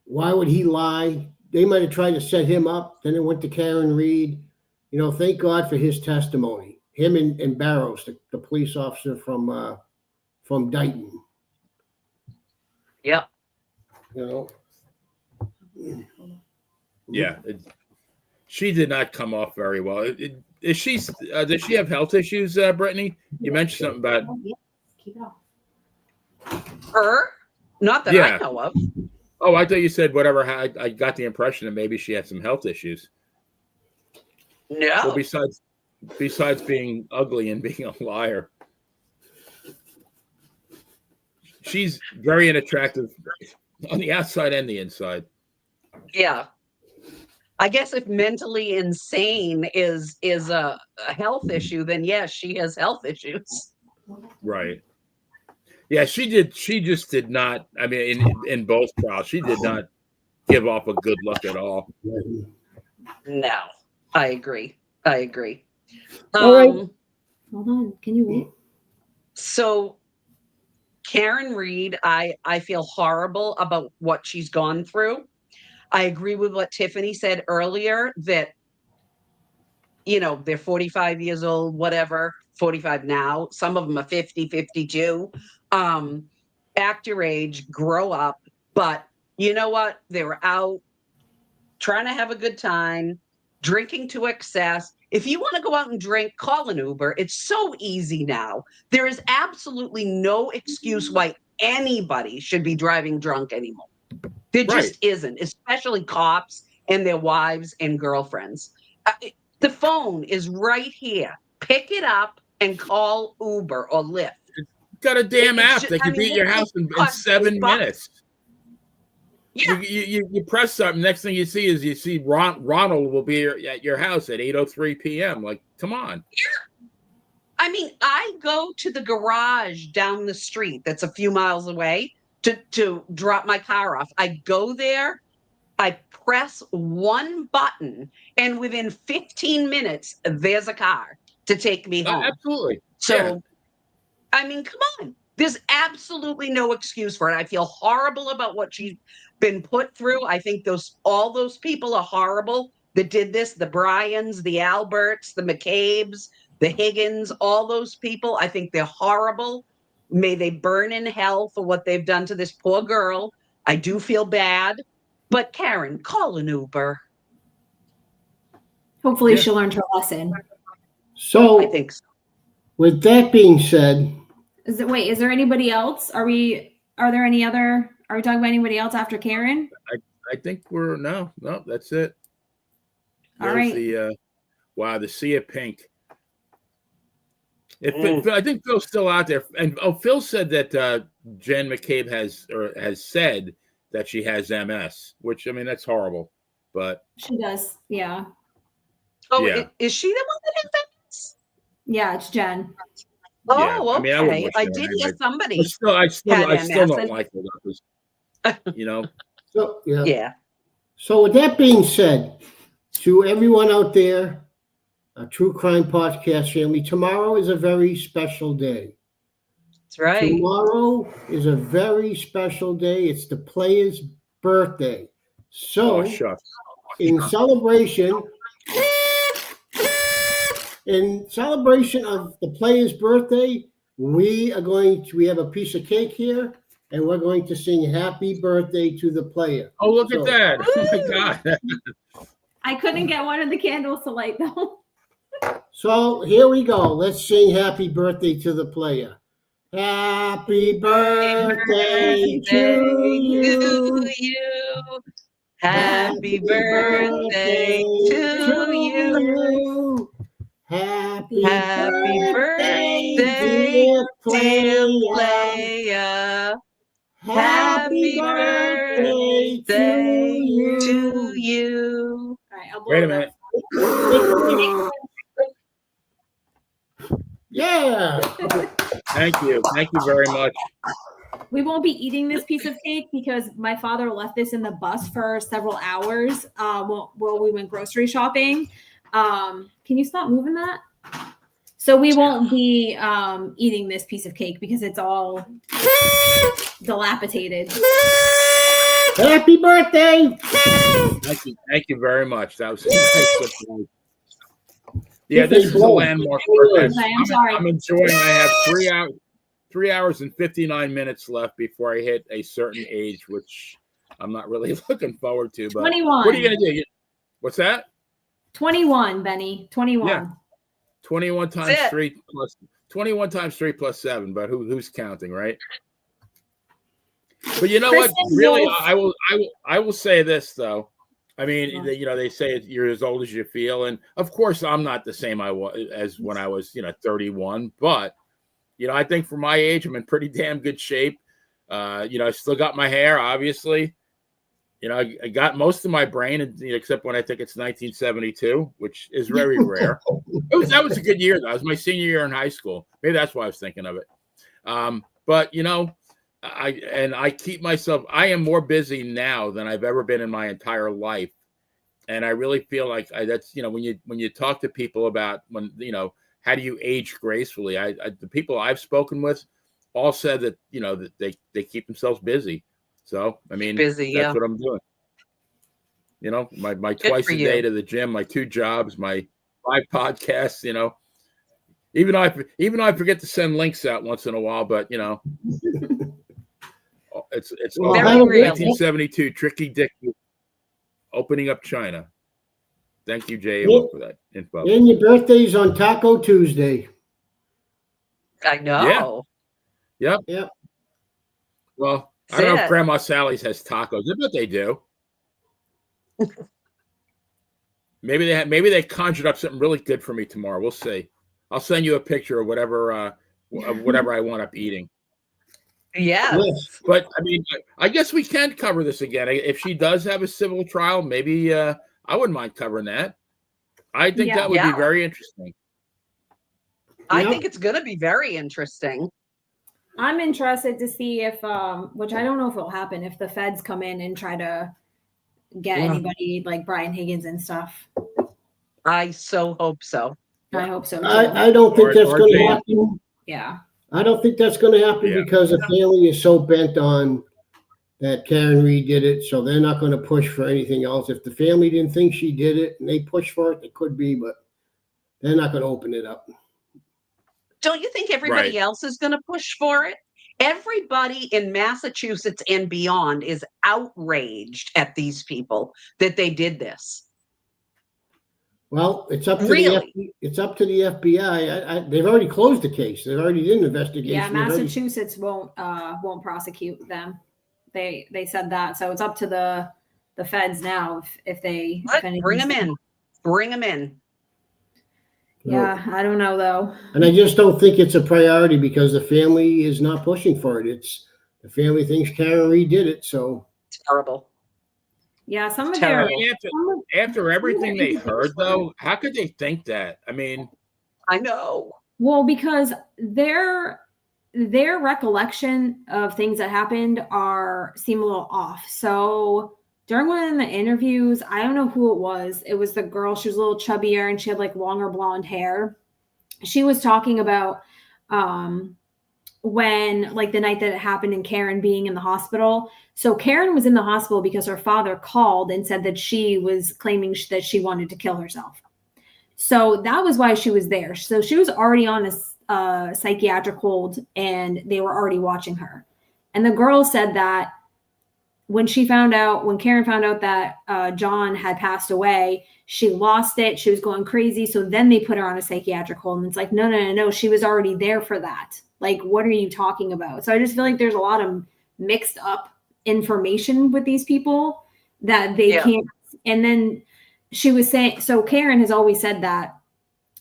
why would he lie? They might have tried to set him up. Then it went to Karen Reed. You know, thank God for his testimony. Him and Barrows, the police officer from Dighton. Yep. You know. Yeah, she did not come off very well. Does she have health issues, Brittany? You mentioned something about Keep it off. Her? Not that I know of. Oh, I thought you said whatever. I got the impression that maybe she had some health issues. No. Well, besides being ugly and being a liar, she's very unattractive on the outside and the inside. Yeah. I guess if mentally insane is a health issue, then yes, she has health issues. Right. Yeah, she just did not. I mean, in both trials, she did not give off a good look at all. No, I agree. All right. Hold on. Can you wait? So Karen Reed, I feel horrible about what she's gone through. I agree with what Tiffany said earlier, that, you know, they're 45 years old, whatever, 45 now. Some of them are 50, 52. Act your age, grow up. But you know what? They were out trying to have a good time, drinking to excess. If you want to go out and drink, call an Uber. It's so easy now. There is absolutely no excuse why anybody should be driving drunk anymore. There just isn't, especially cops and their wives and girlfriends. The phone is right here. Pick it up and call Uber or Lyft. It's got a damn app that can be at your house in 7 minutes. Yeah. You press something. Next thing you see Ronald will be at your house at 8:03 p.m. Like, come on. Yeah. I mean, I go to the garage down the street that's a few miles away to drop my car off. I go there, I press one button, and within 15 minutes, there's a car to take me home. Absolutely. So, I mean, come on. There's absolutely no excuse for it. I feel horrible about what she's been put through. I think all those people are horrible that did this. The Bryans, the Alberts, the McCabe's, the Higgins, all those people. I think they're horrible. May they burn in hell for what they've done to this poor girl. I do feel bad. But Karen, call an Uber. Hopefully she learned her lesson. So I think so. With that being said, Is there anybody else? Are we talking about anybody else after Karen? I think no, that's it. All right. The Sea of Pink. I think Phil's still out there. And Phil said that Jen McCabe has said that she has MS, which, I mean, that's horrible. But she does, yeah. Oh, yeah. Is she the one that has MS? Yeah, it's Jen. Oh, yeah. okay. I mean, I did hear somebody. I still don't like her. You know. So yeah. So with that being said, to everyone out there, a True Crime Podcast family, tomorrow is a very special day. That's right. Tomorrow is a very special day. It's the player's birthday. So, in celebration of the player's birthday, we have a piece of cake here, and we're going to sing "Happy Birthday" to the player. Oh, look at that! Oh my God! I couldn't get one of the candles to light though. So here we go. Let's sing "Happy Birthday" to the player. Happy birthday to you. Happy birthday to you. Happy Birthday, dear dear player. player. Happy birthday to you. To you. All right, I'll blow Wait a it up. minute. Yeah. Thank you. Thank you very much. We won't be eating this piece of cake because my father left this in the bus for several hours while we went grocery shopping. Can you stop moving that? So we won't be eating this piece of cake because it's all dilapidated. Happy birthday. Thank you very much. That was a nice surprise. Yeah, this is a landmark for us. I'm sorry. I'm enjoying. I have 3 hours and 59 minutes left before I hit a certain age, which I'm not really looking forward to. But 21. what are you gonna do? What's that? 21, Benny. 21. Yeah. 21 times 3 plus 21 times 3 plus 7. But who's counting, right? But you know what? Really, I will say this though. I mean, they say you're as old as you feel, and of course, I'm not the same I was as when I was 31. But I think for my age, I'm in pretty damn good shape. I still got my hair, obviously. I got most of my brain, except when I think it's 1972, which is very rare. That was a good year, though. It was my senior year in high school. Maybe that's why I was thinking of it. But I keep myself. I am more busy now than I've ever been in my entire life, and I really feel like that's when you talk to people about how do you age gracefully. The people I've spoken with all said that that they keep themselves busy. So I mean, that's what I'm doing. My twice a day to the gym, my 2 jobs, my 5 podcasts. Even though I forget to send links out once in a while, but it's very real. 1972 Tricky Dick opening up China. Thank you, J.O., for that info. And your birthday's on Taco Tuesday. I know. Yeah. Yep. Well, I don't know if Grandma Sally's has tacos. I bet they do. Maybe they conjured up something really good for me tomorrow. We'll see. I'll send you a picture of whatever I wind up eating. Yes. But I mean, I guess we can cover this again. If she does have a civil trial, maybe I wouldn't mind covering that. I think that would be very interesting. I think it's going to be very interesting. I'm interested to see if, which I don't know if it'll happen, if the feds come in and try to get anybody like Brian Higgins and stuff. I so hope so. I hope so too. I don't think that's going to happen. Yeah. I don't think that's going to happen because the family is so bent on that Karen Reed did it, so they're not going to push for anything else. If the family didn't think she did it and they push for it, it could be, but they're not going to open it up. Don't you think everybody else is going to push for it? Everybody in Massachusetts and beyond is outraged at these people that they did this. Well, it's up to the FBI. They've already closed the case. They've already did an investigation. Yeah, Massachusetts won't prosecute them. They said that, so it's up to the feds now if they bring them in. Bring them in. Yeah, I don't know though. And I just don't think it's a priority because the family is not pushing for it. The family thinks Karen Reed did it, so terrible. Yeah, some of after everything they heard though, how could they think that? I mean, I know. Well, because their recollection of things that happened seem a little off. So during one of the interviews, I don't know who it was. It was the girl. She was a little chubbier and she had like longer blonde hair. She was talking about when like the night that it happened and Karen being in the hospital. So Karen was in the hospital because her father called and said that she was claiming that she wanted to kill herself. So that was why she was there. So she was already on a psychiatric hold and they were already watching her. And the girl said that when Karen found out that John had passed away, she lost it. She was going crazy. So then they put her on a psychiatric hold. And it's like, no. She was already there for that. Like, what are you talking about? So I just feel like there's a lot of mixed up information with these people. that they can't. And then she was saying, so Karen has always said that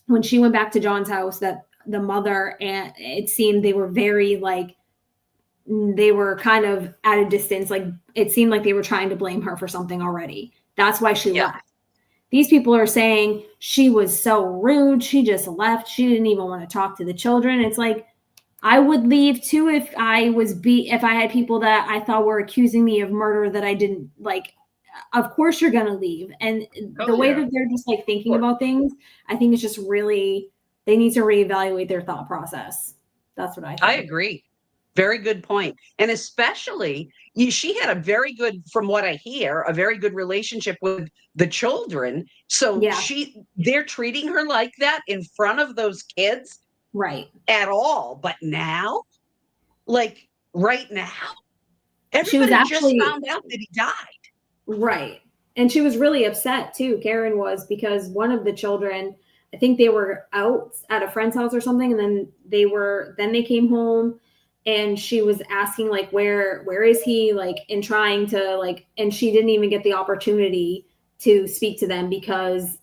when she went back to John's house, that the mother, and it seemed they were very like, they were kind of at a distance. Like it seemed like they were trying to blame her for something already. That's why she left. These people are saying she was so rude. She just left. She didn't even want to talk to the children. It's like, I would leave too if I had people that I thought were accusing me of murder that I didn't like. Of course you're going to leave. And the way that they're just like thinking about things, I think it's just really, they need to reevaluate their thought process. That's what I think. I agree. Very good point. And especially, she had a very good, from what I hear, a very good relationship with the children. So they're treating her like that in front of those kids. Right. At all. But now, like right now, everybody just found out that he died. Right. And she was really upset too. Karen was, because one of the children, I think they were out at a friend's house or something. And then they came home. And she was asking like, where is he? Like, and trying to like, and she didn't even get the opportunity to speak to them because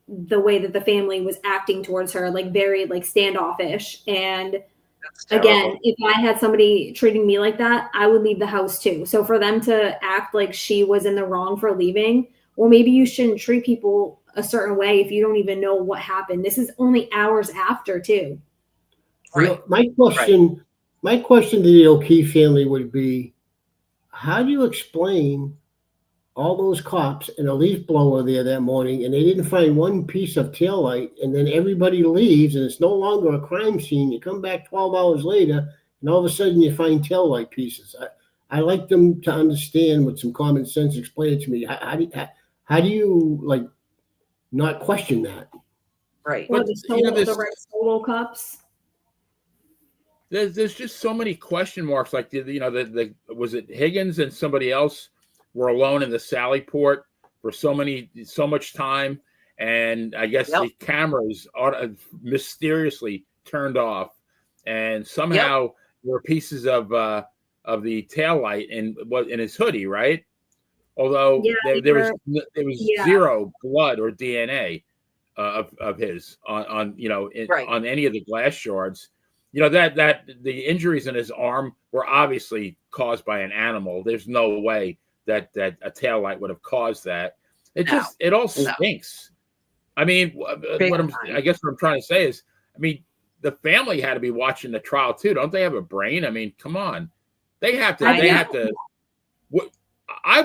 the way that the family was acting towards her, like very like standoffish. And again, if I had somebody treating me like that, I would leave the house too. So for them to act like she was in the wrong for leaving, well, maybe you shouldn't treat people a certain way if you don't even know what happened. This is only hours after too. Right. My question to the O'Keefe family would be, how do you explain all those cops and a leaf blower there that morning, and they didn't find one piece of taillight, and then everybody leaves, and it's no longer a crime scene. You come back 12 hours later, and all of a sudden you find taillight pieces. I like them to understand with some common sense. Explain it to me. How do you like not question that? Right. Or the red solo cups. There's just so many question marks. Like was it Higgins and somebody else were alone in the Sally port for so much time, and I guess the cameras mysteriously turned off, and somehow there were pieces of the taillight in his hoodie, right? Although there was zero blood or DNA of his on any of the glass shards. That the injuries in his arm were obviously caused by an animal. There's no way that a taillight would have caused that. It all stinks. I mean, I guess what I'm trying to say is, I mean, the family had to be watching the trial too. Don't they have a brain? I mean, come on. They have to. I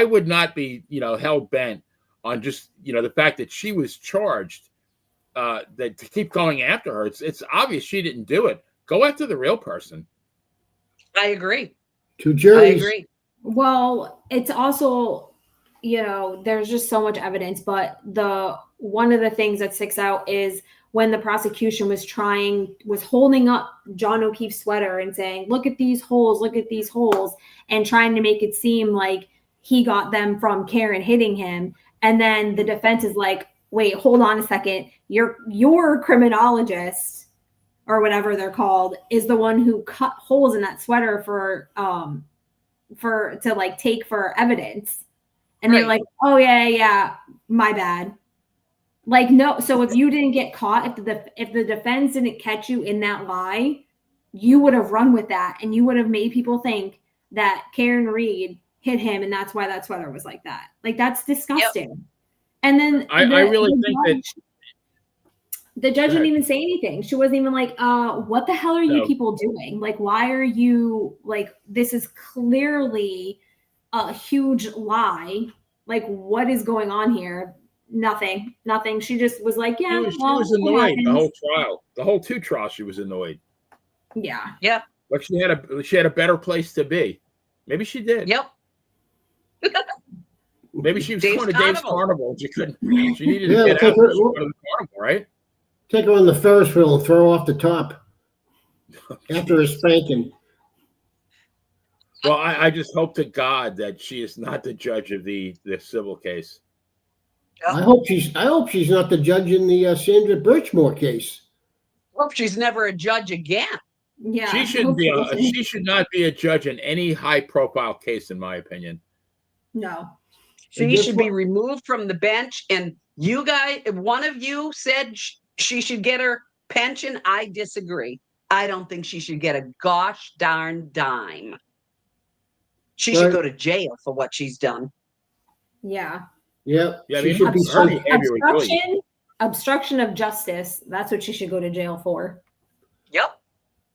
would not be, hell bent on just, the fact that she was charged. That to keep going after her, it's obvious she didn't do it. Go after the real person. I agree. Two juries. I agree. Well, it's also, there's just so much evidence, but one of the things that sticks out is when the prosecution was holding up John O'Keefe's sweater and saying, look at these holes, and trying to make it seem like he got them from Karen hitting him. And then the defense is like, wait, hold on a second. Your criminologist or whatever they're called is the one who cut holes in that sweater to like take for evidence. And they're like, oh yeah, my bad. Like, no. So if you didn't get caught, if the defense didn't catch you in that lie, you would have run with that, and you would have made people think that Karen Reed hit him, and that's why that sweater was like that. Like, that's disgusting. Yep. And then I really think that the judge didn't even say anything. She wasn't even like, what the hell are you people doing? Like, why are you like, this is clearly a huge lie. Like, what is going on here? Nothing. She just was like, yeah. She was annoyed the whole trial. The whole 2 trials, she was annoyed. Yeah. Yeah. Like she had a better place to be. Maybe she did. Yep. Maybe she was going to Dave's Carnival. She couldn't. She needed to get out of the carnival, right? Take her on the Ferris wheel and throw her off the top after a spanking. Well, I just hope to God that she is not the judge of the civil case. Yep. I hope she's not the judge in the Sandra Birchmore case. I hope she's never a judge again. Yeah, she should not be a judge in any high-profile case, in my opinion. No. She should be removed from the bench. And you guys, one of you said she should get her pension. I disagree. I don't think she should get a gosh darn dime. She should go to jail for what she's done. Yeah. Yep. Yeah, I She mean, should be her sent. behavior was really. Obstruction of justice. That's what she should go to jail for. Yep.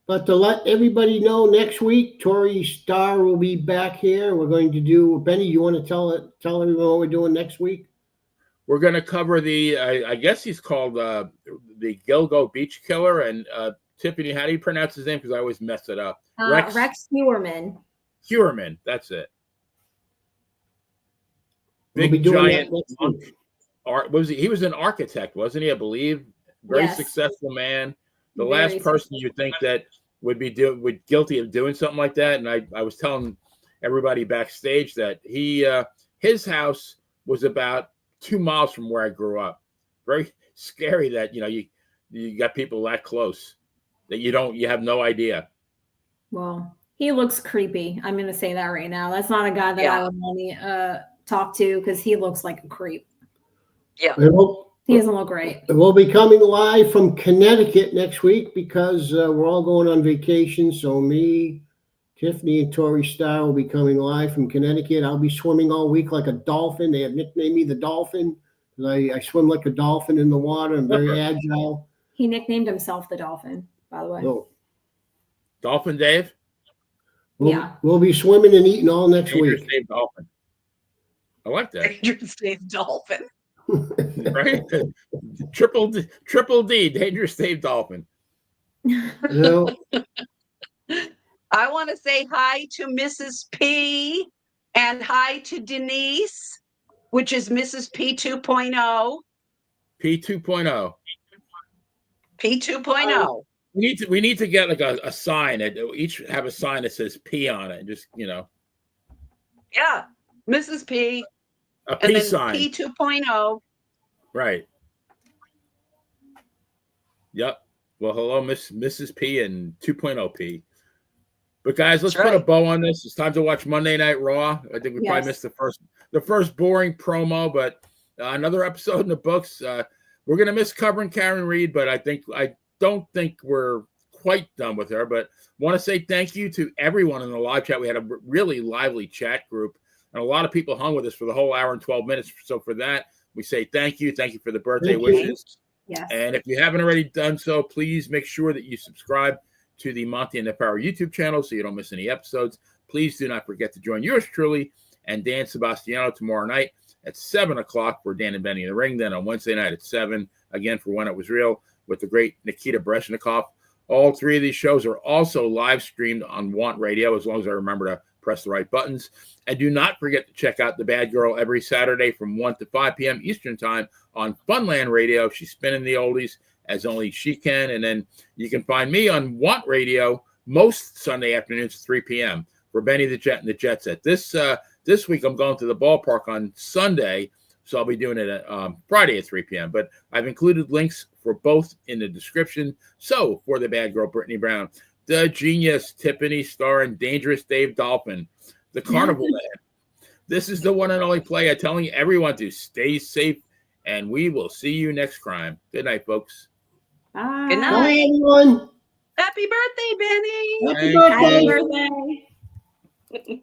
But to let everybody know, next week, Tori Starr will be back here. We're going to do, Benny, you want to tell everyone what we're doing next week? We're going to cover the, I guess he's called the Gilgo Beach Killer. And Tiffany, how do you pronounce his name? Because I always mess it up. Rex Heuermann. Heuermann, that's it. We'll Big be doing giant that next monk. week. He was an architect, wasn't he? I believe. Very successful man. The last person you think that would be guilty of doing something like that. And I was telling everybody backstage that his house was about 2 miles from where I grew up. Very scary that you got people that close that you have no idea. Well, he looks creepy. I'm going to say that right now. That's not a guy that I would only talk to because he looks like a creep. Yeah. He doesn't look great. We'll be coming live from Connecticut next week because we're all going on vacation. So me, Tiffany, and Tori Starr will be coming live from Connecticut. I'll be swimming all week like a dolphin. They have nicknamed me the Dolphin. I swim like a dolphin in the water. I'm very agile. He nicknamed himself the Dolphin, by the way. So, Dolphin Dave? We'll be swimming and eating all next Dangerous week. Dave Dolphin. I like that. Dangerous Dave Dolphin. Right? Triple D, Dangerous Dave Dolphin. You know, I want to say hi to Mrs. P and hi to Denise, which is Mrs. P 2.0. P 2.0. P 2.0. We need to get like a sign. Each have a sign that says P on it. Just Yeah, Mrs. P. A And P then sign. P 2.0. Right. Yep. Well, hello, Mrs. P and 2.0 P. But guys, let's put a bow on this. It's time to watch Monday Night Raw. I think we probably missed the first boring promo, but another episode in the books. We're gonna miss covering Karen Reed, but I don't think we're quite done with her. But want to say thank you to everyone in the live chat. We had a really lively chat group, and a lot of people hung with us for the whole hour and 12 minutes. So for that, we say thank you. Thank you for the birthday wishes. Yes. And if you haven't already done so, please make sure that you subscribe to the Monty and the Power YouTube channel so you don't miss any episodes. Please do not forget to join yours truly and Dan Sebastiano tomorrow night at 7 o'clock for Dan and Benny in the Ring. Then on Wednesday night at 7, again for When It Was Real with the great Nikita Brezhnikov. All three of these shows are also live streamed on Want Radio, as long as I remember to press the right buttons. And do not forget to check out The Bad Girl every Saturday from 1 to 5 p.m. Eastern Time on Funland Radio. She's spinning the oldies as only she can. And then you can find me on Want Radio most Sunday afternoons at 3 p.m. for Benny the Jet and the Jet Set. This week I'm going to the ballpark on Sunday, so I'll be doing it Friday at 3 p.m. But I've included links for both in the description. So for the Bad Girl, Brittany Brown, the Genius, Tiffany Starr, and Dangerous Dave Dolphin, the Carnival Man. This is the one and only player telling everyone to stay safe, and we will see you next crime. Good night, folks. Bye. Good night. bye, everyone. Happy birthday, Benny. Happy birthday. Happy birthday.